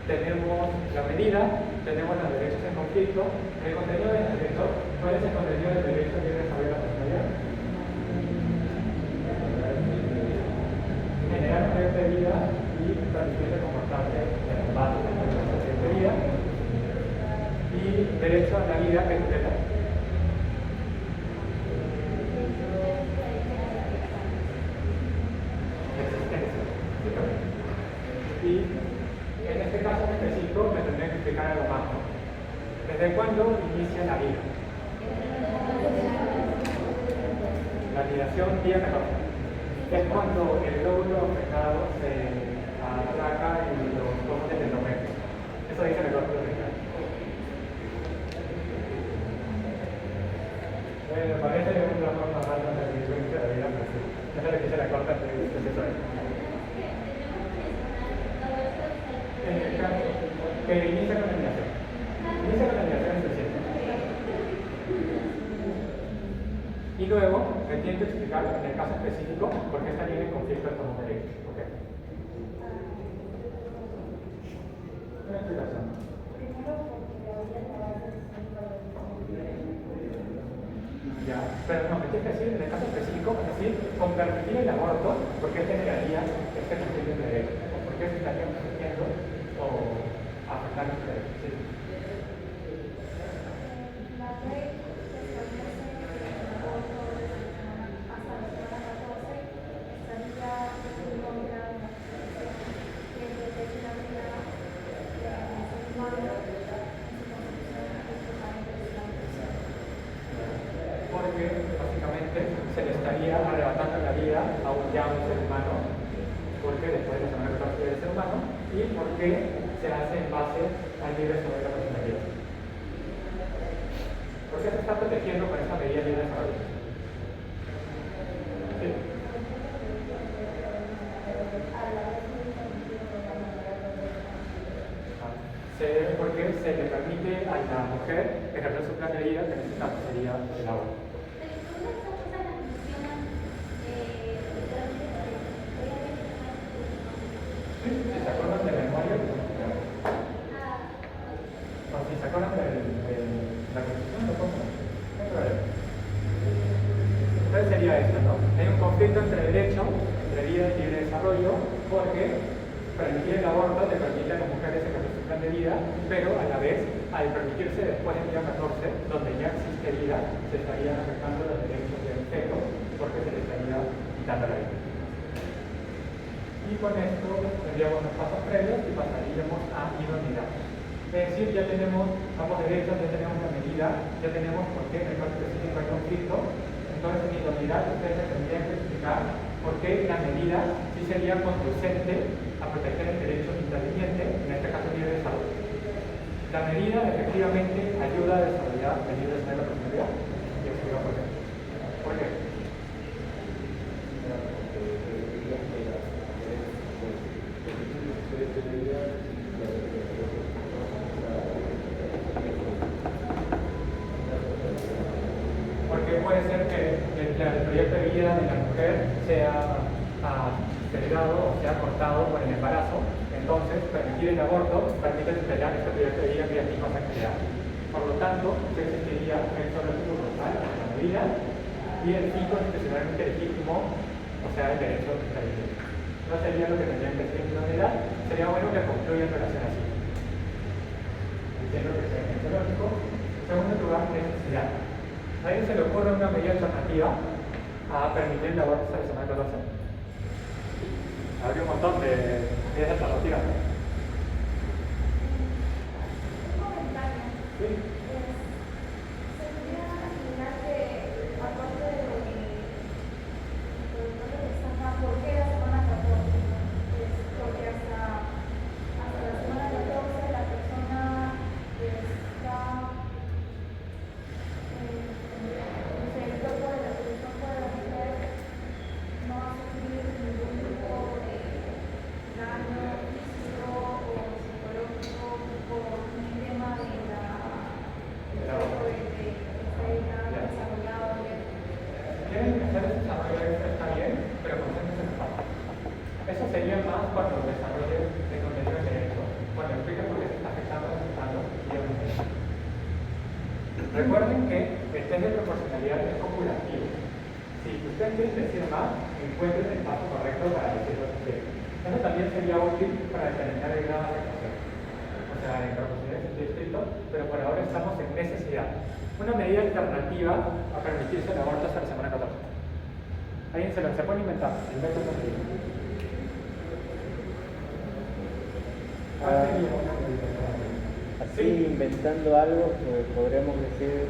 tenemos la medida, tenemos los derechos en conflicto, el contenido del derecho. ¿Cuál es el contenido del derecho que debe saber la personalidad? Generar un proyecto de vida y permitirse comportarse en base a la proyecto de vida. Y derecho a la vida que tutela. Y en este caso en específico me tendré que explicar algo más. ¿Desde cuándo inicia la vida? La anidación día 14. Es cuando el lóbulo afectado se atraca en los ojos del endometrio. Eso dice el lóbulo afectado. Me parece una forma más de la vivencia de la vida, pero sí. Esa es la que se la corta el proceso de en el caso que inicia con la anidación. Inicia con la anidación en especial. Y luego me tienen que explicar en el caso específico por qué estarían en conflicto estos dos derechos. ¿Ok? Una explicación. Ya, pero no, me tienes que decir en el caso específico, es decir, con permitir el aborto, ¿por qué generaría este conflicto de derechos? ¿O por qué se estarían protegiendo o afectando los derechos? ¿Sí?
La ley establece que el aborto hasta la semana 14 estaría en contra de la Constitución, que el derecho a la vida es humano en su Constitución y totalmente de la Constitución.
¿Por porque básicamente se le estaría arrebatando la vida a un ser humano, porque después de la semana 14 del ser humano, y porque se hace en base al libre desarrollo de la personalidad. ¿Por qué se está protegiendo con esta medida de libre desarrollo? Sí. Porque se le permite a la mujer ejercer su plan de vida, que en este caso sería el aborto. Sí, si se acuerdan de memoria, o si se acuerdan de la Constitución, lo pongo. No hay problema. Entonces sería esto, ¿no? Hay un conflicto entre derecho, entre vida y libre desarrollo, porque permitir el aborto le permite a las mujeres ejercer su plan de vida, pero a la vez, al permitirse después del día 14, donde ya existe vida, se estarían afectando los derechos del feto, porque se le estaría quitando la vida. Y con esto tendríamos los pasos previos y pasaríamos a idoneidad. Es decir, ya tenemos ambos derechos, ya tenemos la medida, ya tenemos por qué en el caso específico hay conflicto. Entonces, en idoneidad ustedes tendrían que explicar por qué la medida sí sería conducente a proteger el derecho interviniente, en este caso el libre desarrollo. La medida efectivamente ayuda a desarrollar el libre desarrollo de la personalidad y explica por qué. ¿Por qué? Porque puede ser que el proyecto de vida de la mujer sea acelerado o sea cortado por el embarazo, entonces permitir el aborto permite acelerar este proyecto de vida que ya mismo se ha creado. Por lo tanto, se existiría el solo total a la medida y el fin constitucionalmente legítimo, o sea, el derecho de intervenir. No sería lo que tendrían que decir en la unidad, sería bueno que concluyan en relación así. Diciendo que sea metodológico. En segundo lugar, necesidad. ¿A alguien se le ocurre una medida alternativa a permitir el aborto hasta la semana 14? Habría un montón de medidas alternativas.
Un comentario.
Sí.
Sería imaginar que, aparte de lo que está, ¿por qué la semana 14? Porque hasta la semana 14 la persona está, el cuerpo de la mujer no va a sufrir ningún tipo de daño físico o psicológico por un tema de la
Quieren hacer el desarrollo extra, está bien, pero concéntrense en el paso. Eso sería más cuando desarrollen el contenido del derecho, cuando expliquen por qué se está afectando al resultado y el derecho. Recuerden que el test de proporcionalidad es copulativo. Si ustedes quieren decir más, encuentren el paso correcto para decir lo que quieren. Eso también sería útil para determinar el grado de afectación. O sea, en proporcionalidad es estricto, pero por ahora estamos en necesidad. Una medida alternativa a permitirse el aborto hasta la semana 14. Alguien se puede inventar, inventa una medida.
Así, inventando algo, pues podríamos decir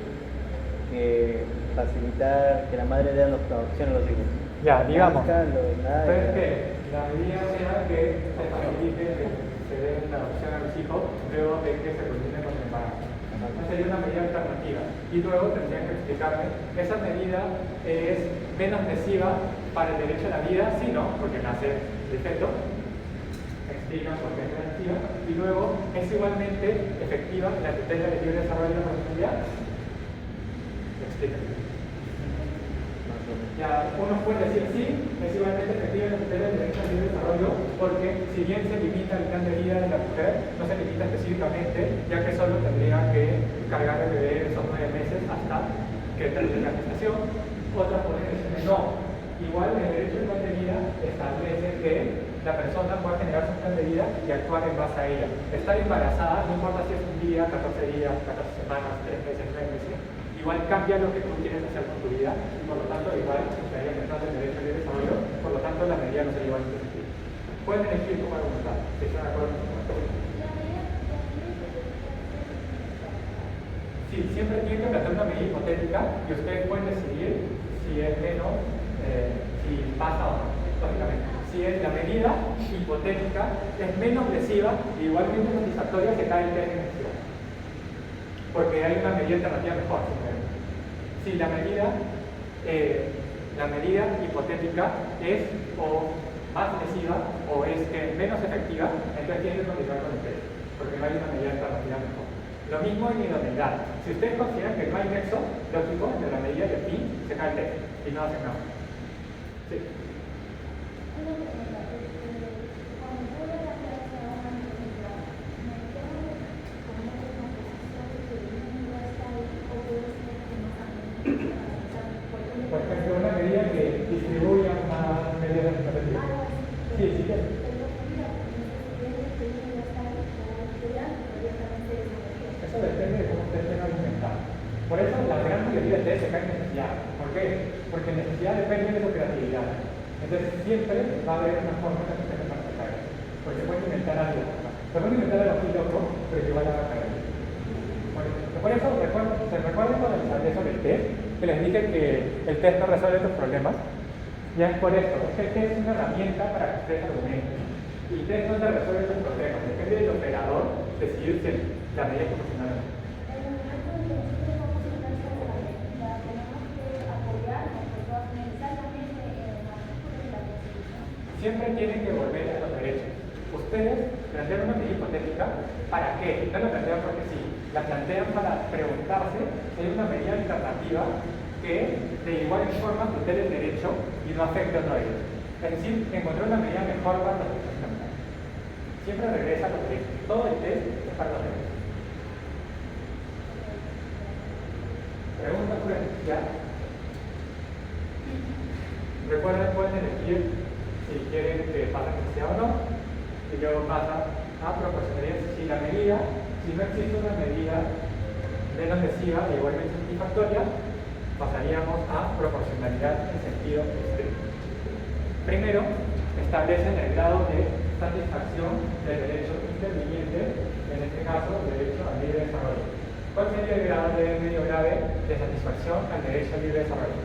que facilitar que la madre dé adopción a los hijos.
Ya, digamos.
Entonces,
que la medida sea que se facilite que se dé la adopción a los hijos luego de que se culmine con el embarazo. Esa sería una medida alternativa. Y luego tendrían que explicarme, esa medida es menos lesiva para el derecho a la vida, sí, ¿no? Porque nace de feto. Explican por qué es lesiva. Y luego es igualmente efectiva en la tutela del libre desarrollo de la personalidad. Explican. Ya, unos pueden decir sí, es igualmente efectiva en la tutela del derecho al libre desarrollo, porque si bien se limita el plan de vida de la mujer, no se limita específicamente, ya que solo tendría que cargar el bebé esos 9 meses hasta que termine la gestación. Otras pueden decir no. Igual el derecho al plan de vida establece que la persona pueda generar su plan de vida y actuar en base a ella. Estar embarazada, no importa si es un día, 14 días, 14 semanas, 3 meses, 9 meses, igual cambia lo que tú quieres hacer con tu vida y por lo tanto igual estaría afectando el derecho al desarrollo, por lo tanto la medida no sería igual que efectiva. Pueden elegir cómo argumentar, si están de acuerdo. Sí, siempre tienen que plantear una medida hipotética y ustedes pueden decidir si es menos, si pasa o no, básicamente. Si es la medida hipotética es menos lesiva e igualmente satisfactoria que cae el test de necesidad. Porque hay una medida alternativa mejor. Si la medida hipotética es o más lesiva o es menos efectiva, entonces tiene que continuar con el test, porque no hay una medida alternativa mejor. Lo mismo en idoneidad. Si ustedes consideran que no hay nexo lógico entre la medida y el fin, se cae el test y no hacen nada. Sí. Por ejemplo, una medida que distribuya más medidas alternativas. Sí, sí. Eso depende de cómo ustedes tengan alimentado. Por eso la gran mayoría de test se cae en necesidad. ¿Por qué? Porque necesidad depende de su creatividad. Entonces siempre va a haber una forma en la que ustedes van a caer. Porque se pueden inventar algo. Se pueden inventar algo muy loco, pero igual la van a caer. Por eso se recuerden cuando les hablé sobre el test, que les dije que el test no resuelve tus problemas. Ya es por esto, es que el test es una herramienta para que ustedes argumenten. Y el test no te resuelve tus problemas, depende del operador decidir si la medida es proporcional o no. Siempre tienen que volver a los derechos. Ustedes plantean una medida hipotética, ¿para qué? No la plantean porque sí, la plantean para preguntarse si hay una medida alternativa que de igual forma tutele el derecho y no afecte a otro derecho. Es decir, encontrar una medida mejor para los derechos fundamentales. Siempre regresa a los derechos. Todo el test es para los derechos. Preguntas por necesidad. Recuerden, pueden elegir si quieren que pase necesidad o no, y luego pasa a proporcionalidad. Si no existe una medida menos lesiva e igualmente satisfactoria, pasaríamos a proporcionalidad en sentido estricto. Primero, establecen el grado de satisfacción del derecho interviniente, en este caso, el derecho al libre desarrollo. ¿Cuál sería el grado de medio grave de satisfacción al derecho al libre desarrollo?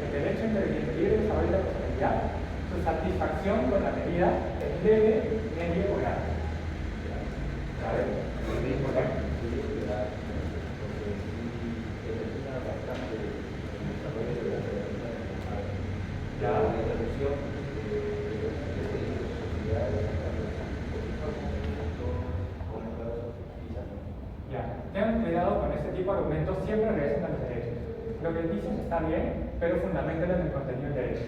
El derecho interviniente libre desarrollo de la personalidad, su satisfacción con la medida es leve, medio o grave. ¿Sabes? Tengan cuidado con este tipo de argumentos, siempre regresan a los derechos. Lo que dicen está bien, pero fundamental en el contenido del derecho.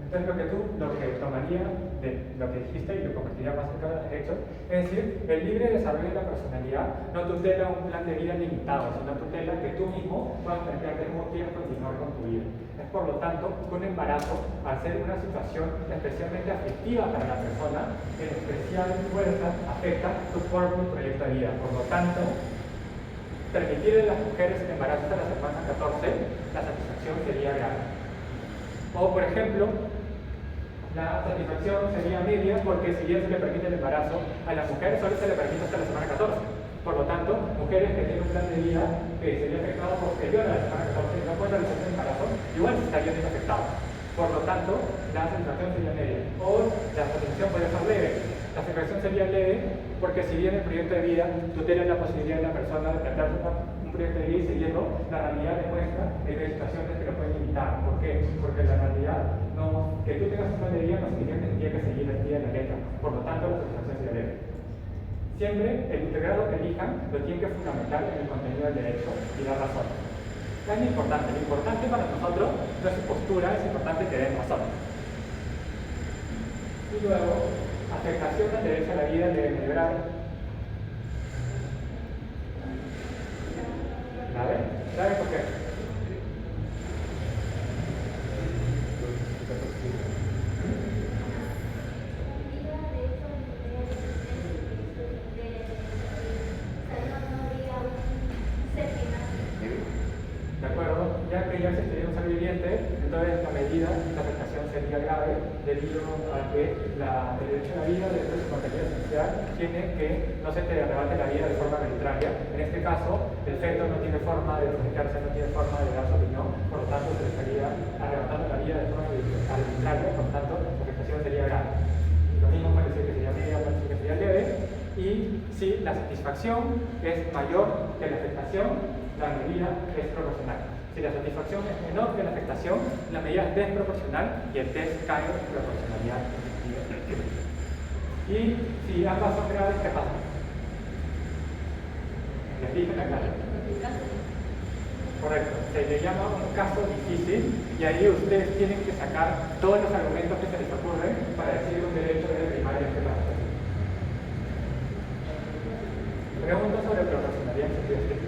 Entonces lo que tomaría de lo que dijiste y lo convertiría más cerca de los derechos, es decir, el libre desarrollo de la personalidad no tutela un plan de vida limitado, sino tutela que tú mismo puedas plantearte cómo quieres continuar con tu vida. Es por lo tanto, un embarazo, al ser una situación especialmente afectiva para la persona, en especial fuerza afecta tu propio proyecto de vida. Por lo tanto, permitir a las mujeres el embarazo hasta la semana 14, la satisfacción sería grave. O, por ejemplo, la satisfacción sería media porque si bien se le permite el embarazo, a las mujeres solo se le permite hasta la semana 14. Por lo tanto, mujeres que tienen un plan de vida que sería afectado posterior a la semana 14 y no pueden realizar el embarazo, igual estarían afectados. Por lo tanto, la satisfacción sería media. O la satisfacción podría ser leve. La satisfacción sería leve porque si bien el proyecto de vida tutela la posibilidad de la persona de plantearse un proyecto de vida y seguirlo, la realidad demuestra que hay situaciones que lo pueden limitar. ¿Por qué? Porque la realidad que tú tengas un plan de vida no significa que tendría que seguir el día de la letra. Por lo tanto, la satisfacción sería leve. Siempre el integrado que elijan lo tienen que fundamentar en el contenido del derecho y dar razón. ¿Qué es lo importante? Lo importante para nosotros no es su postura, es importante que den razón. Y luego, afectación al derecho a la vida debe celebrar. ¿Grave? ¿Grave por qué? ¿De acuerdo? Ya que ya se estudió un ser viviente, entonces la medida, la afectación sería grave debido a que el derecho a la vida dentro de su contenido esencial tiene que no se te arrebate la vida de forma arbitraria. En este caso, el feto no tiene forma de pronunciarse, no tiene forma de dar su opinión, por lo tanto se le estaría arrebatando la vida de forma arbitraria, por lo tanto la afectación sería grave. Lo mismo puede decir que sería media, puede decir que sería leve, y si la satisfacción es mayor que la afectación, la medida es proporcional. Si la satisfacción es menor que la afectación, la medida es desproporcional y el test cae en proporcionalidad. Y si ambas son graves, ¿qué pasa? Les dije en la clase. Correcto, se le llama un caso difícil y ahí ustedes tienen que sacar todos los argumentos que se les ocurren para decir un derecho de primaria en este caso. Preguntas sobre proporcionalidad en sentido estricto.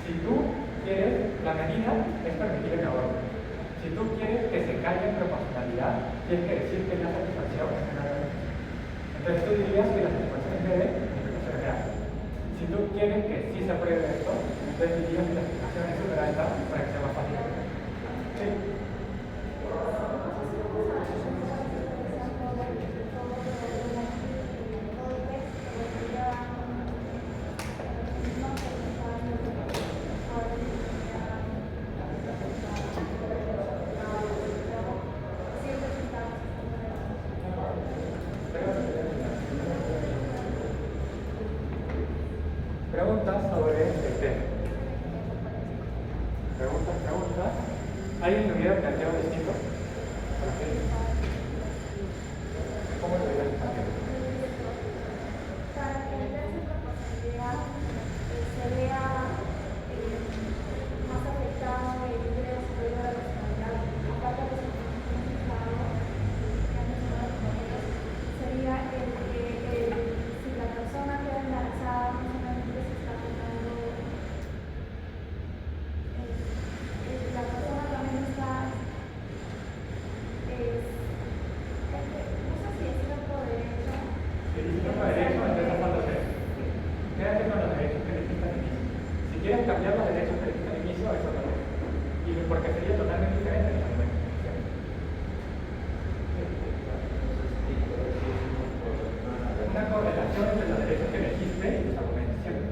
Si tú quieres, la medida es permitir el aborto. Si tú quieres que se caiga en proporcionalidad, tienes que decir que la satisfacción es menor. Entonces tú dirías que la satisfacción es leve y la satisfacción es grave. Si tú quieres que sí se apruebe esto, entonces dirías que la satisfacción es súper alta para que sea más fácil. Sí. Preguntas sobre el tema. Preguntas. ¿Alguien me hubiera planteado distinto? ¿Cómo lo hubiera planteado?
Para que el test de proporcionalidad se vea más afectado y libre de desarrollo de la personalidad, aparte de los sería el que si la persona queda embarazada, no solamente se está tratando, la persona también está, no sé si es otro derecho.
Si dices otro derecho, entonces falta tres. Quédate con los derechos que dijiste al inicio. Si quieres cambiar los derechos que dijiste al inicio, eso no es. Y porque sería totalmente diferente de la una correlación entre los derechos que elegiste y tus argumentaciones.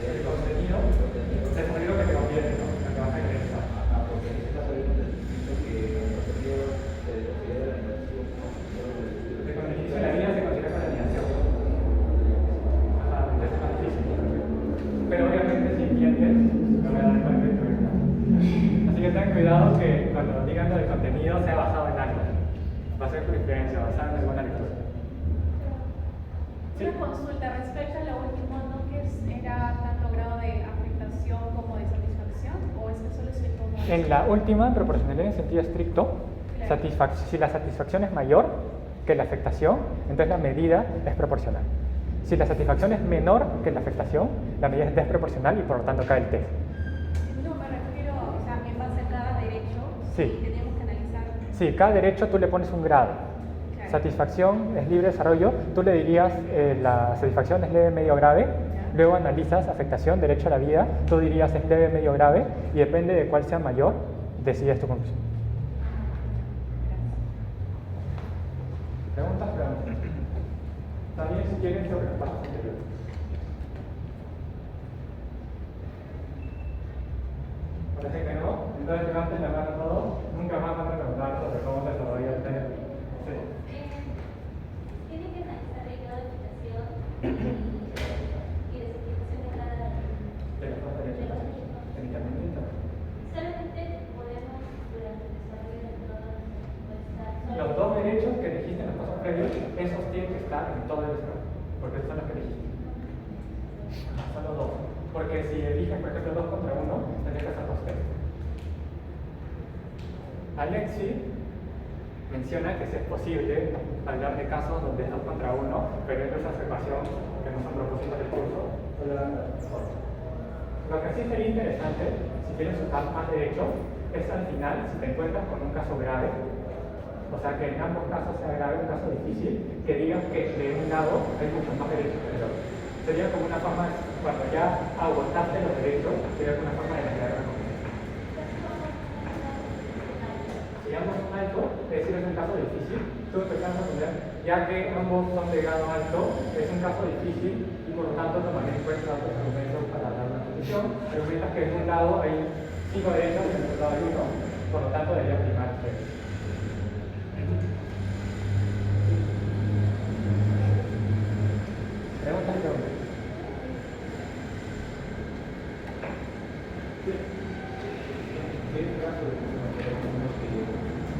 El contenido que te conviene, ¿no? Lo que vas a ingresar. Porque con el inicio de la vida se considera con la alineación. Entonces es más difícil. Pero obviamente si entiendes, no me da el cuenta. Así que ten cuidado que cuando digan lo del contenido sea basado en algo. Va a ser jurisprudencia, basada en alguna lectura.
Una consulta respecto a lo último, ¿no que era tanto grado de afectación como de satisfacción? ¿O es que solo se como
En la última, proporcionalidad en sentido estricto,
Claro.
si la satisfacción es mayor que la afectación, entonces la medida es proporcional. Si la satisfacción es menor que la afectación, la medida es desproporcional y por lo tanto cae el test.
No, me refiero, o sea, en base a cada derecho,
Sí.
tenemos que analizar.
Sí, cada derecho tú le pones un grado.
Claro.
Satisfacción es libre desarrollo, tú le dirías la satisfacción es leve, medio, grave. Luego analizas afectación, derecho a la vida, tú dirías es leve, medio, grave y depende de cuál sea mayor, decides tu conclusión. Preguntas. También si quieren sobre los pasos anteriores. Parece que no, entonces levanten la mano todos, nunca más van a preguntar sobre cómo se desarrolla el tema. Sí.
Tiene que analizar el grado de afectación y de satisfacción de cada
De los dos derechos. Técnicamente.
solamente podemos durante el desarrollo de todo
Los dos derechos que elegiste en los pasos previos, esos tienen que estar en todo el desarrollo, porque son los que elegiste. Son los dos. Porque si eliges, por ejemplo, 2 contra 1, tendrías que hacer 2 test. Alexi menciona que sí es posible hablar de casos donde es 2 contra 1, pero es esa afirmación que no son propósitos del curso. Lo que sí sería interesante, si quieren usar más derechos, es al final, si te encuentras con un caso grave, o sea que en ambos casos sea grave, un caso difícil, que digas que de un lado hay muchos más derechos que del otro. Sería como una forma, cuando ya agotaste los derechos, sería como una forma de crear una competencia. Si ambos son altos, es decir, es un caso difícil, tú empezás a poner, ya que ambos son de grado alto, es un caso difícil y por lo tanto tomaré en cuenta otros argumentos para dar una posición. Argumentas que en un lado hay 5 derechos y en otro lado hay 1, por lo tanto debería primar 3. Preguntas y preguntas.
¿Qué caso de que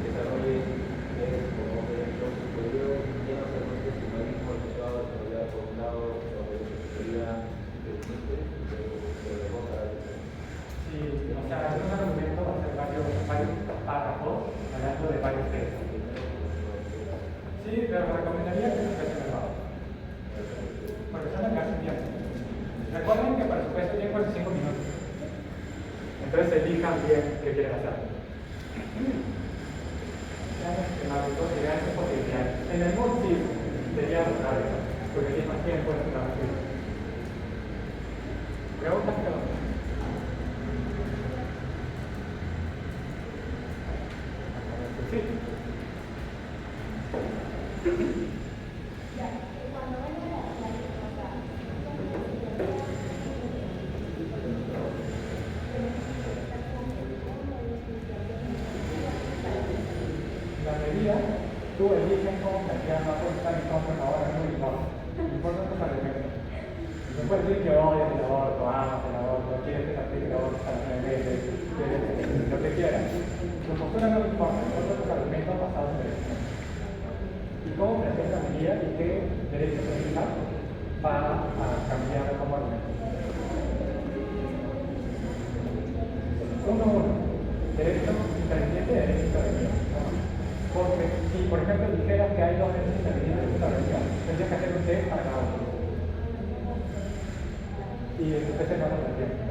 desarrolle como derechos superiores ya no ser más personalismo asociado a desarrollar por un lado los derechos de seguridad que existe pero de otra?
Sí, o sea, es un argumento va a ser varios párrafos hablando de varios temas. Sí, pero recomendaría que se empiecen el bajo. Porque son casi un tiempo. Recuerden que para su peso tienen 45 minutos. Entonces elijan bien qué quieren hacer. Vean esquemáticos y vean sus posibilidades. En el mood sí sería buscar eso, porque si más tiempo es una posible. Preguntas que no. Sí. La medida, tú eliges cómo plantear más estar en contra ahora, no importa. Importa tus argumentos. No puedes decir que odias el aborto, amas el aborto, quieres que se aplique el aborto para 9 meses, lo que quieras. Tu postura no importa, importa tus argumentos basados en derechos. Y cómo planteas la medida y qué derechos se elija para cambiar como argumento. 1-1. Derecho interviniente y derecho intervenido. Porque si, por ejemplo, dijeras que hay 2 derechos intervinientes en una reunión, tendrías que hacer un test para cada uno. Y entonces no lo planteas.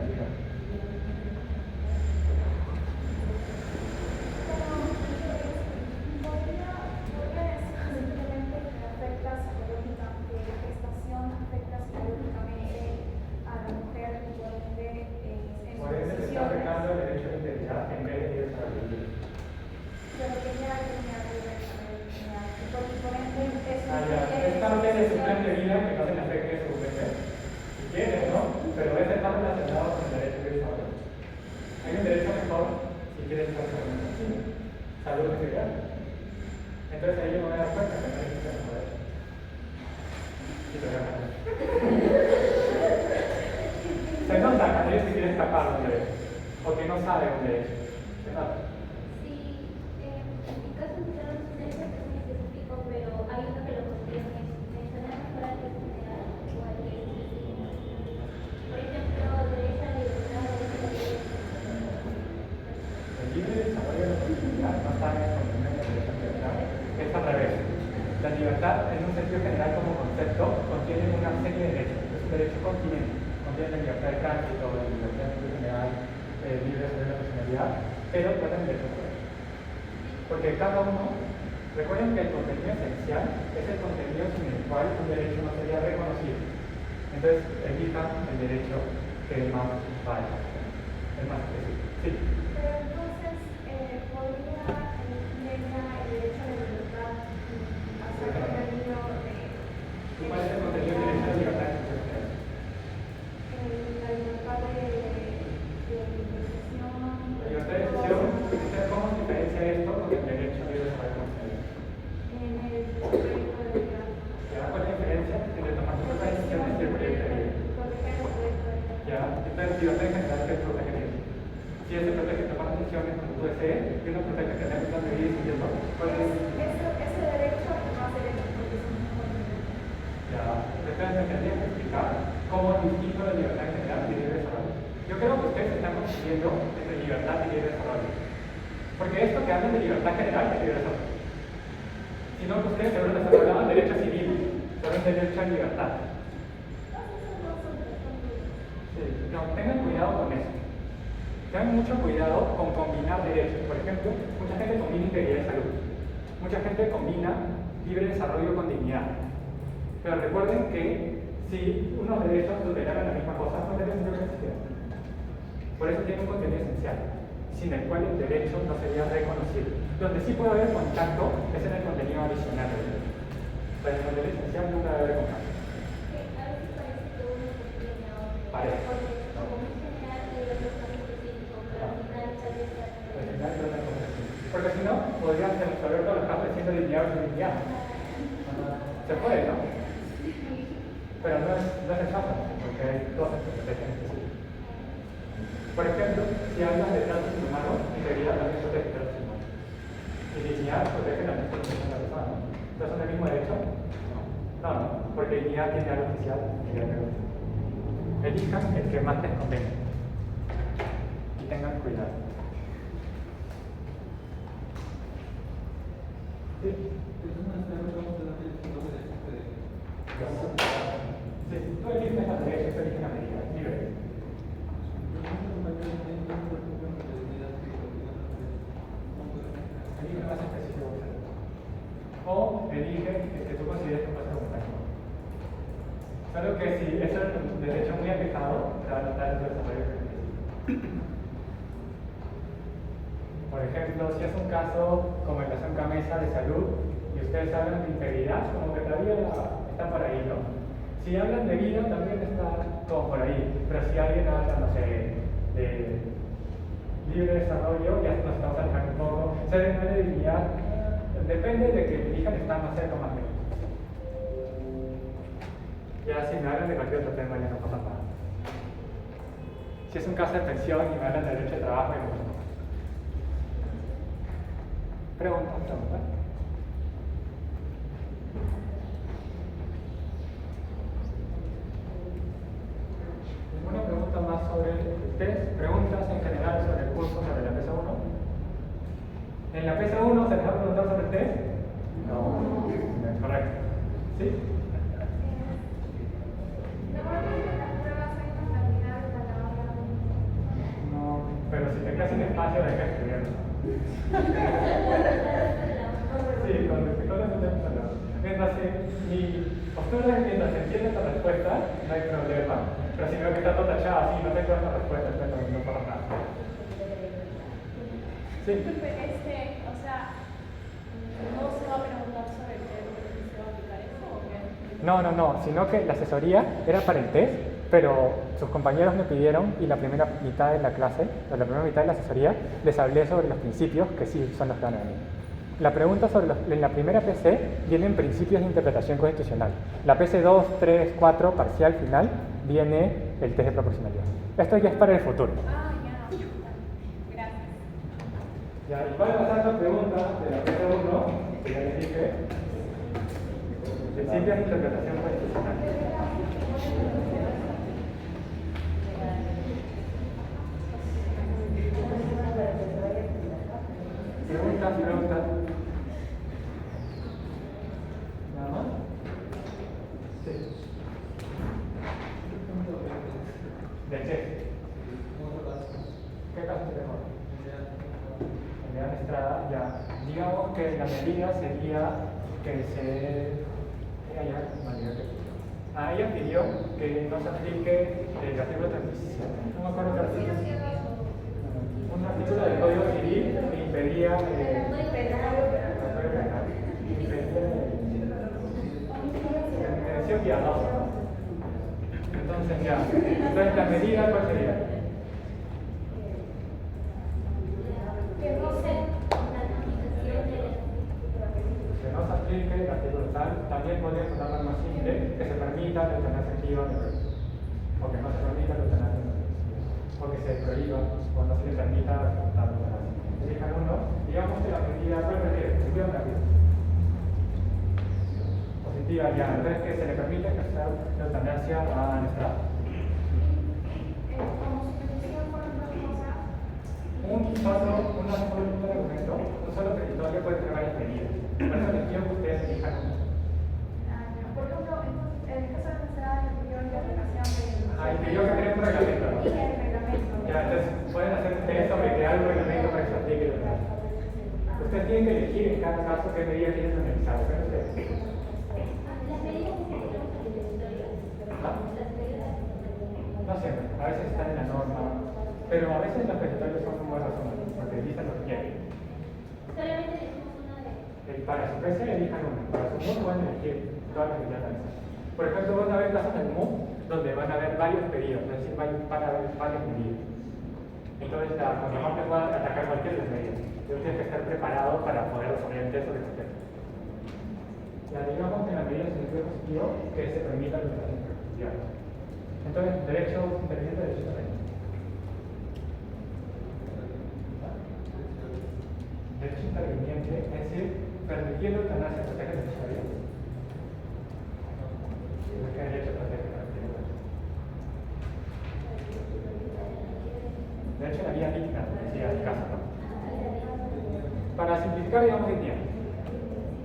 Entonces ahí yo me voy a dar cuenta que no hay que ser poder. Se nota que nadie se quiere escapar de un derecho, o que no sabe un derecho. Se nota.
Sí, en mi caso no es un derecho que es muy específico, pero hay uno que lo contiene. Mencionar mejor al que general o al que es específico. Por ejemplo, derecho a la libertad, derecho a la libertad.
El libre desarrollo de la posibilidad no está en el contenido de la derecho a la libertad. Es al revés. La libertad, en un sentido general como concepto, contiene una serie de derechos. Es un derecho continente. Contiene la libertad de tránsito, la libertad de sentido general, libre sobre la personalidad, pero tratan de derechos sociales. Porque cada uno, recuerden que el contenido esencial es el contenido sin el cual un derecho no sería reconocido. Entonces, elijan el derecho que es más vale, el más específico. Sí.
Pero entonces, ¿podría el derecho a la libertad hacer contenido de...
¿Cuál es el contenido del derecho a la libertad?
La libertad de expresión...
La libertad de expresión, ¿cómo se diferencia esto con el derecho a libre desarrollo?
En el proyecto de vida.
¿Cuál es la diferencia entre tomar tus decisiones y el proyecto de vida?
Proteger el proyecto de vida.
Ya, entonces libertad en general que protege bien. Si ese protege tomar decisiones como tú desees, y uno protege tener una medida y siguiendo, ¿cuál es?
Ese derecho no es derecho porque es un derecho.
Ya, entonces me tendría que explicar cómo distingo la libertad en general y libre desarrollo. Yo creo que ustedes están confundiendo entre libertad y libre desarrollo. Porque esto que hablan de libertad general es libre desarrollo. Sino que ustedes seguro les hablaban de derecho civil, solo es derecho a libertad. Sí, no, tengan cuidado con eso. Tengan mucho cuidado con combinar derechos. Por ejemplo, mucha gente combina integridad y salud. Mucha gente combina libre desarrollo con dignidad. Pero recuerden que si unos derechos tutelaran la misma cosa, no tendrían ninguna necesidad. Por eso tiene un contenido esencial, sin el cual el derecho no sería reconocido. Donde sí puede haber contacto es en el contenido adicional del derecho. Pero en el contenido esencial nunca debe haber contacto.
A veces parece que uno contiene a otro.
Parece.
Porque como muy general y otros más específicos, pero al final tal vez sea
Al final no es contacto. Porque si no, podrían resolver todos los casos diciendo dignidad o dignidad. Se puede, ¿no? Pero no es el caso, porque hay dos interpretaciones específicas. Por ejemplo, si hablas de tratos inhumanos, integridad también protege tratos inhumanos. Y dignidad protege la protección de la persona, ¿no? ¿Entonces son del mismo derecho? No, porque dignidad tiene algo especial y tiene algo especial. Elijan el que más les convenga. Y tengan cuidado. Sí. Sí, tú eliges la derecha, tú eliges la medida, libre. Elige más específico. O elige el que tú consideres que puede ser un daño. Solo que si es un derecho muy aquejado, te va a notar el desarrollo que Por ejemplo, si es un caso como el de Acción Camesa de salud y ustedes hablan de integridad, como que todavía está por ahí, ¿no? Si hablan de vida, también está como por ahí. Pero si alguien habla, no sé, de libre desarrollo, ya nos estamos alejando un poco. Ser de dignidad, depende de que elijan estar más cerca o más lejos. Ya si me hablan de cualquier otro tema, ya no pasa nada. Si es un caso de pensión y me hablan de derecho de trabajo, ya no pasa nada. Pregunta. ¿Alguna pregunta más sobre el test? ¿Preguntas en general sobre el curso, sobre la PESA 1? ¿En la PESA 1 se les va a preguntar sobre el test? No. Correcto. ¿Sí? No, pero si te quedas sin espacio, deja de escribirlo. Sí, con respecto a mientras mi postura es mientras se entiende la respuesta, no hay problema. Pero si veo que está todo tachado así, no tengo la respuesta, entonces no pasa nada. Sí.
Disculpe, o sea, ¿no se va a preguntar sobre el test si se va a aplicar eso o qué?
No, sino que la asesoría era para el test, pero sus compañeros me pidieron y la primera mitad de la clase, o la primera mitad de la asesoría, les hablé sobre los principios que sí son los que van a venir. La pregunta sobre en la primera PC vienen principios de interpretación constitucional. La PC 2, 3, 4, parcial, final, viene el test de proporcionalidad. Esto ya es para el futuro.
Ah, ya. Gracias.
Ya, y para pasar a la pregunta de la PC 1, que ya les dije, principios de interpretación constitucional. Preguntas. ¿Nada más? Sí. ¿De qué? ¿Qué caso tenemos? Eliana Estrada, ya. Digamos que la medida sería que ella pidió que no se aplique el artículo 37. No me acuerdo qué artículo. Un artículo del Código Civil que impedía Entonces ya. Entonces la medida, ¿cuál sería?
que no se
Que no se aplique el artículo tal. También podría ser una norma simple que se permita la eutanasia activa o que no se permita la eutanasia o que se prohíba o no se le permita reportar la eutanasia. Elijan uno, digamos que la medida, ¿cuál prefiere? ¿Positiva o negativa? Positiva ya, entonces que se le permite ejercer la eutanasia a nuestra. Un solo argumento, un solo territorio puede tener varias medidas. Por eso les quiero que ustedes elijan uno.
Por ejemplo, en el caso de necesidad de opinión de aplicación de...
Y pidió que creen un reglamento, ¿no?
Y el reglamento.
Ya, entonces pueden hacer un ustedes tienen que elegir en cada caso qué medidas quieren analizar. ¿Ven ustedes?
Las medidas que tenemos en la historia,
¿Ah?
las medidas
No siempre, a veces están en la norma, pero a veces los peritonios son muy razonables, porque dicen lo que quieren.
solamente elegimos una de
Para su PC elijan una, para su MOOC pueden elegir todas las que quieran analizar. Por ejemplo, van a haber casos en el MOOC donde van a haber varios pedidos, es decir, van a haber varias medidas. Entonces, la contraparte puede atacar cualquiera de las medidas. Entonces, tienes que estar preparado para poder resolver el texto de cualquiera. Ya digamos que la medida de sentido positivo que se permita la utilización. Entonces, derecho interviniente, derecho interviniente. Derecho interviniente, es decir, permitir la eutanasia protege el derecho a la vida. Es que el derecho protege la vida. Derecho a la vida digna, decía el caso, ¿no? Para simplificar, digamos dignidad.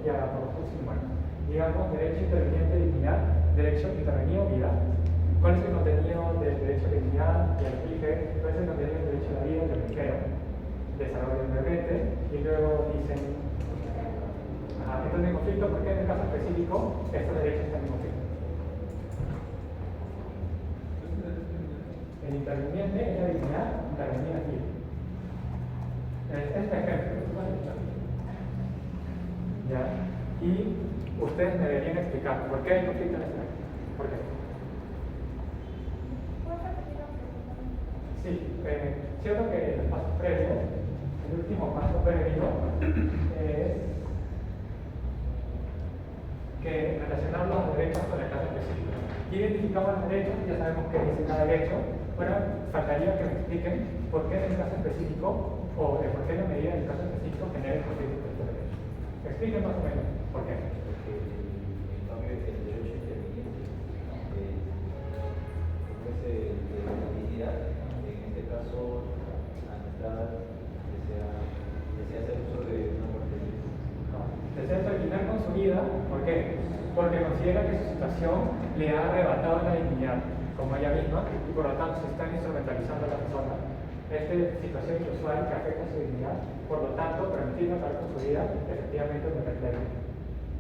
Ya, por último, digamos derecho interviniente, dignidad, derecho intervenido, vida. ¿Cuál es el contenido del derecho a la dignidad? Ya expliqué. ¿Cuál es el contenido del derecho a la vida? Lo que creo. Desarrollo brevemente y luego dicen, entran en conflicto porque en el caso específico estos derechos están en conflicto. El interviniente es la dignidad intervenida aquí. Este ejemplo, ¿ya? Y ustedes me deberían explicar por qué hay conflicto en este ejemplo. ¿Por qué? Sí, cierto que el paso previo, el último paso previo es que relacionar los derechos con el caso específico. Identificamos los derechos, ya sabemos qué dice cada derecho. Ahora faltaría que me expliquen por qué en el caso específico o de por qué la medida en el caso específico genera el conflicto con estos derechos. Expliquen más o menos por qué.
Porque en cambio el derecho interviniente, como es el de la dignidad, en este caso a nuestra desea hacer uso de una muerte libre.
Desea terminar con su vida, ¿por qué? Porque considera que su situación le ha arrebatado la dignidad, como ella misma, y por lo tanto se están instrumentalizando a la persona. Esta situación inusual que afecta su dignidad, por lo tanto, permitirle acabar con su vida, efectivamente es una.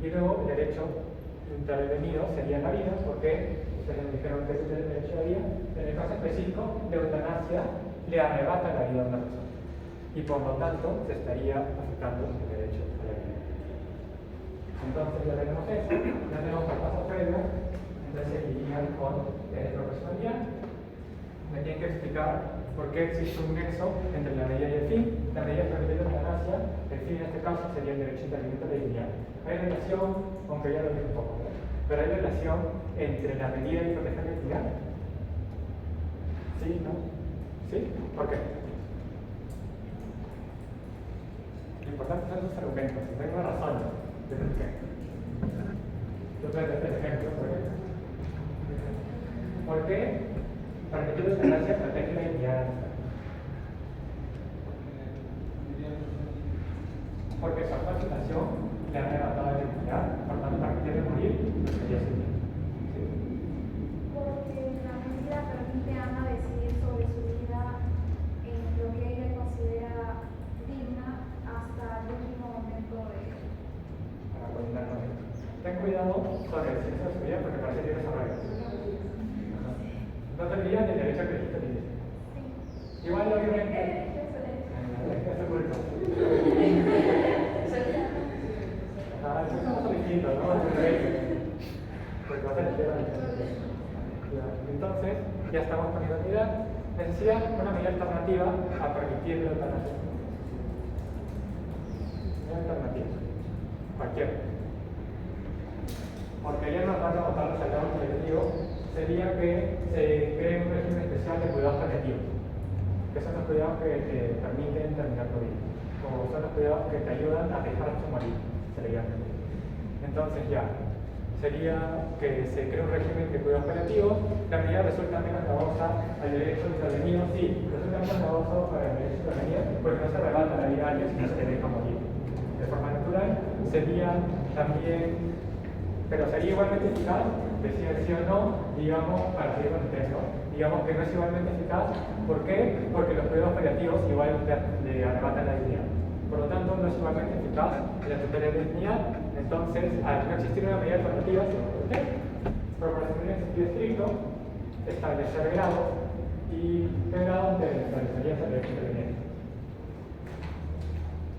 Y luego el derecho intervenido sería la vida, porque ustedes me dijeron que es el derecho a la vida, en el caso específico, la eutanasia le arrebata la vida a una persona. Y por lo tanto, se estaría afectando el derecho a la vida. Entonces ya tenemos eso, ya tenemos el paso previo, entonces irían con proporcionalidad. Me tienen que explicar por qué existe un nexo entre la medida y el fin. La medida permite la eutanasia, el fin en este caso sería el derecho interviniente a la dignidad. Hay relación, aunque ya lo dije un poco, ¿no? Pero hay relación entre la medida y proteger la dignidad. ¿Sí? ¿No? ¿Sí? ¿Por qué? Lo importante son los argumentos, si tengo una razón. Yo voy a hacer el ejemplo, ¿por qué? Permitir la eutanasia protege la dignidad. Porque su actual situación le ha arrebatado la dignidad, por tanto, permitirle morir no sería suyo.
Porque la medida permite a Ana decidir sobre su vida en lo que ella considera digna hasta el último momento de
Para coordinar con él. Ten cuidado sobre el sexo de su vida porque parece que tienes arreglo. No te olvides del derecho que dijiste. Igual lo obviamente. Es su culpa. Eso es como distinto, ¿no? Porque vas a elegir la entonces, ya estamos poniendo unidad. Necesidad una medida alternativa a permitir la eutanasia. Una alternativa. Cualquiera. Porque ayer nos van a votar los saldados selectivos, sería que se cree un régimen especial de cuidados paliativos, que son los cuidados que te permiten terminar tu vida, o son los cuidados que te ayudan a dejar tu morir, se le llama. Entonces ya, sería que se cree un régimen de cuidados paliativos, la medida resulta menos gravosa al derecho intervenido, sí, resulta menos gravoso para el derecho intervenido, porque no se arrebata la vida a alguien, sino se le deja morir. De forma natural, sería también, pero sería igualmente eficaz, decir sí o no, digamos, para seguir con el texto. Digamos que no es igualmente eficaz. ¿Por qué? Porque los cuidados paliativos igual le arrebatan la dignidad. por lo tanto no es igualmente eficaz la tutela lineal. Entonces, al no existir una medida alternativa, se va a proteger. Pero para tener en sentido estricto, establecer grados y de grados de establecería el derecho independiente.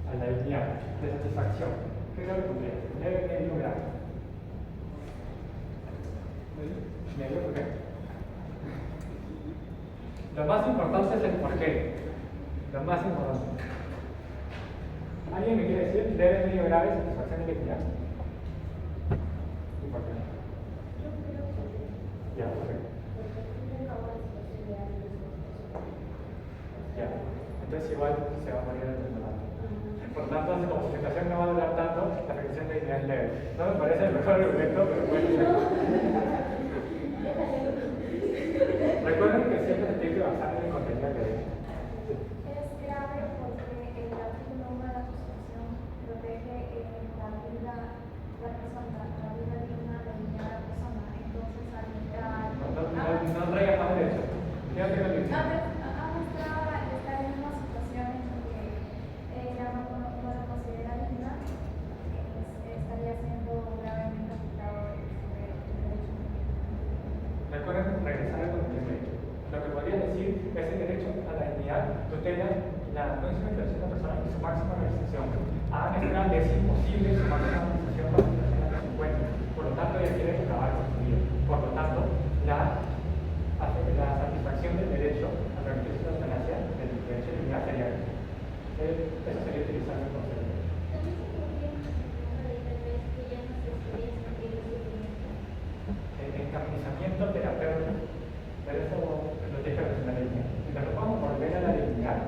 A la lineal de satisfacción. ¿Qué grado cumple? Leve, medio grado. ¿Medio por qué? Lo más importante es el por qué. Lo más importante. ¿Alguien me quiere decir leve, medio grave, satisfacción y lineal? ¿Y por qué? Ya, perfecto. Ya, entonces igual se va a morir el temporal. Por tanto, como su situación no va a durar tanto, la afectación de dignidad es leve. No me parece el mejor argumento, pero puede ser. Recuerden que siempre se tiene que basar en el contenido que hay.
Es grave porque el artículo 1 de la Constitución protege la vida, la persona, la vida digna de la persona. Entonces,
No traiga más derecho. Ya tengo el
estar en una situación en que ella no la considera digna, estaría siendo gravemente afectado el derecho.
Recuerden regresar al contenido. Lo que podría decir es el derecho a la dignidad tutela la no discriminación de la persona y su máxima realización. A general es imposible su máxima realización para la situación en la que se encuentra. Por lo tanto, ella quiere acabar con su vida. Por lo tanto, la satisfacción del derecho a la realización de la eutanasia, del derecho a la dignidad, sería eso sería utilizar el concepto. El encarnizamiento terapéutico, pero eso lo deja de la línea. Pero vamos a volver a la dignidad.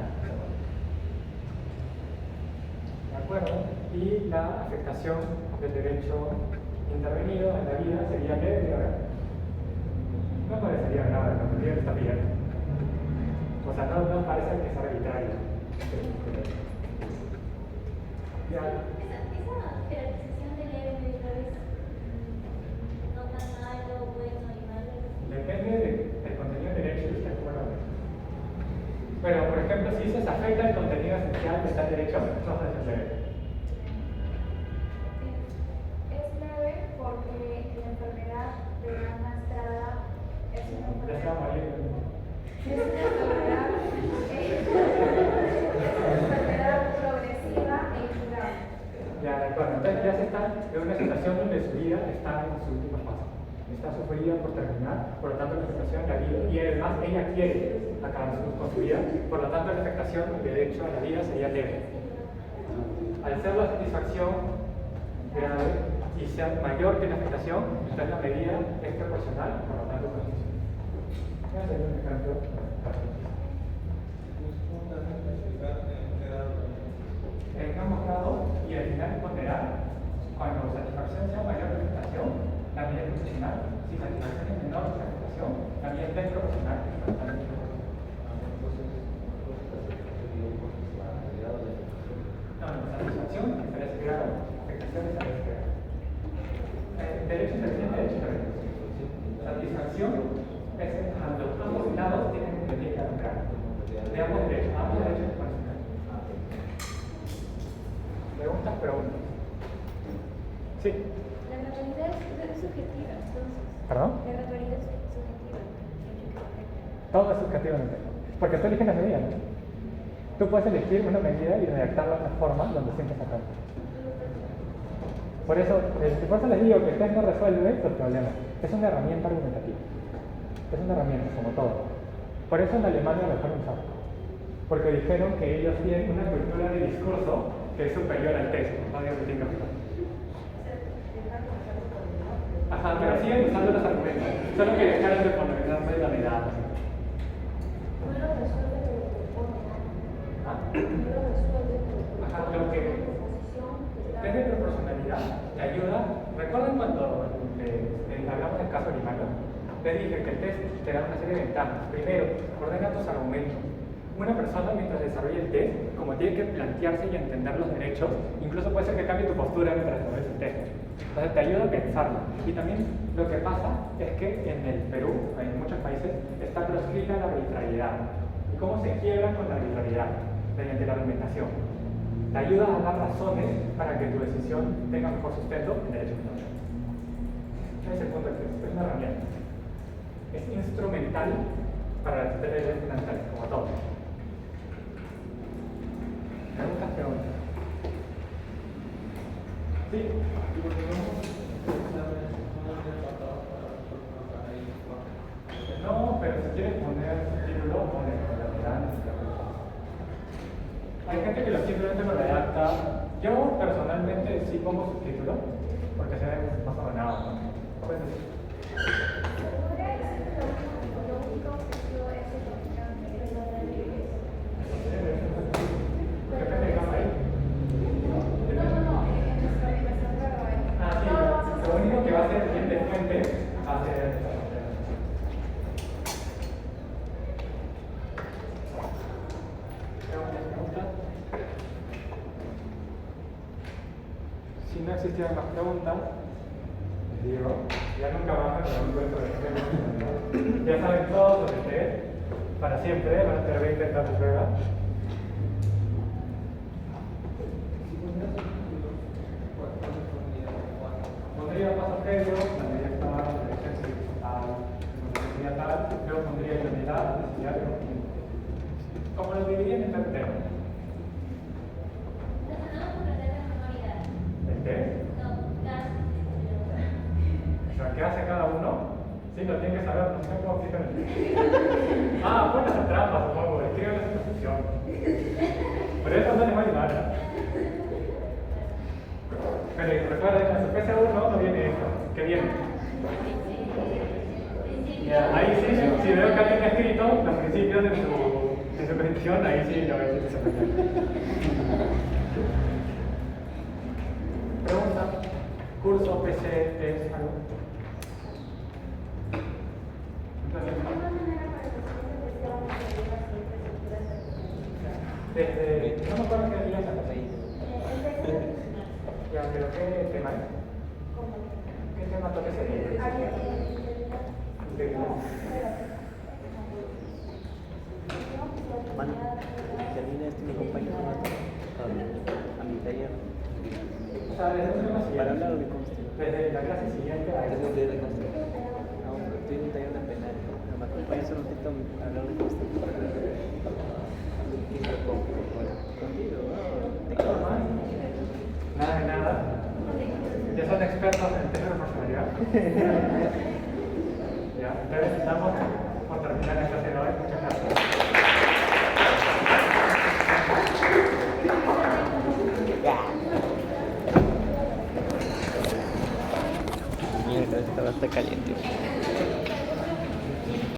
¿De acuerdo? Y la afectación del derecho intervenido en la vida sería leve y grave. No parecería grave, la mayoría está bien. O sea, no parece que sea arbitrario.
Esa jerarquización de leve medio grave no tan malo, bueno y malo.
Depende del contenido del derecho y usted acuerda. Pero, por ejemplo, si se afecta el contenido esencial de tal derecho, no es leve.
Es leve porque la enfermedad de Ana Estrada es una
Ya se va a morir.
enfermedad progresiva e incurable.
Ya, de acuerdo. Entonces ya se está en una situación donde su vida está en su última fase. Está sufrida por terminar, por lo tanto la afectación de la vida, y además ella quiere acabar con su vida, por lo tanto la afectación del derecho a la vida sería leve. Al ser la satisfacción grave y ser mayor que la afectación, entonces la medida es proporcional, por lo tanto es constitucional. Voy a hacer un ejemplo. En ambos grados, y al final ponderar, cuando satisfacción sea mayor que la afectación, la medida es proporcional. Si satisfacción es menor que la afectación, la medida es desproporcional. No, satisfacción estaría grado, afectación estaría grado. Derecho interveniente, derecho interveniente. Satisfacción es cuando ambos lados tienen que llegar a un grado. De ambos derechos, Preguntas. Sí.
La naturalidad es subjetiva, entonces.
¿Perdón?
La naturalidad es subjetiva.
Todo es subjetivamente. Porque tú eliges la medida, ¿no? Tú puedes elegir una medida y redactarla de una forma donde siempre sacar. Por eso les digo que usted no resuelve los problemas. Es una herramienta argumentativa. Es una herramienta, como todo. Por eso en Alemania lo dejaron usar. Porque dijeron que ellos tienen una cultura de discurso que es superior al texto. No digo que tenga que usar. Ajá, pero siguen usando los argumentos. Solo que dejaron de poner la realidad. Ajá, lo que desde proporcionalidad te ayuda. ¿Recuerdan cuando hablamos del caso Limaño? Te dije que el test te da una serie de ventajas. Primero, ordena tus argumentos. Una persona mientras desarrolla el test, como tiene que plantearse y entender los derechos, incluso puede ser que cambie tu postura mientras desarrollas el test. Entonces te ayuda a pensarlo. Y también lo que pasa es que en el Perú, en muchos países, está proscrita la arbitrariedad. ¿Y cómo se quiebra con la arbitrariedad? Mediante la argumentación. Te ayuda a dar razones para que tu decisión tenga mejor sustento en derecho fundamental. Ese es el punto de que es una herramienta. Es instrumental para la tutela de derechos fundamentales, como todo. Preguntas. Sí. No, pero si quieres poner título, pones colateral. Hay gente que lo simplemente lo redacta. Yo personalmente sí pongo subtítulo, porque se ve más ordenado, ¿no? Pues, depende de cómo ahí. Ah, sí, lo único que va a hacer el de fuente va a ser si no existieran las preguntas, les digo, ya nunca bajan con un cuento de tema. Ya saben todo sobre ustedes, para siempre, van a tener 20 etapas de prueba. Pondría paso previo, la medida estaba en la dirección sería tal, luego pondría idoneidad, necesidad de como lo dividiría en tres temas. ¿El qué? ¿Qué hace cada uno? Sí, lo tiene que saber, no sé cómo explican el Ah, pues las trampas, supongo, escriben la exposición. Por eso no les va a ayudar. Pero recuerden, en su PC1 no viene esto. ¿Qué viene? Ahí sí, si veo que alguien ha escrito los principios de su presentación, ahí sí lo ves. Pregunta. Curso PC es algo. Desde, no me acuerdo qué día se ya, pero ¿qué tema es? ¿Qué tema toca ese día?
Mano, termina este mi compañero a mi taller.
O sea, desde un tema
Para hablar
siguiente.
de constitución.
Desde la clase siguiente a
Estoy
ese.
en un taller de penal. Me acompaña solo un ratito a hablar de constitución. Contigo, ¿no? Te quedo mal.
Nada de nada. Ya son expertos en el tema de personalidad. Ya, entonces damos por terminar la clase de hoy. Muchas gracias.
Mierda, esta va a estar caliente.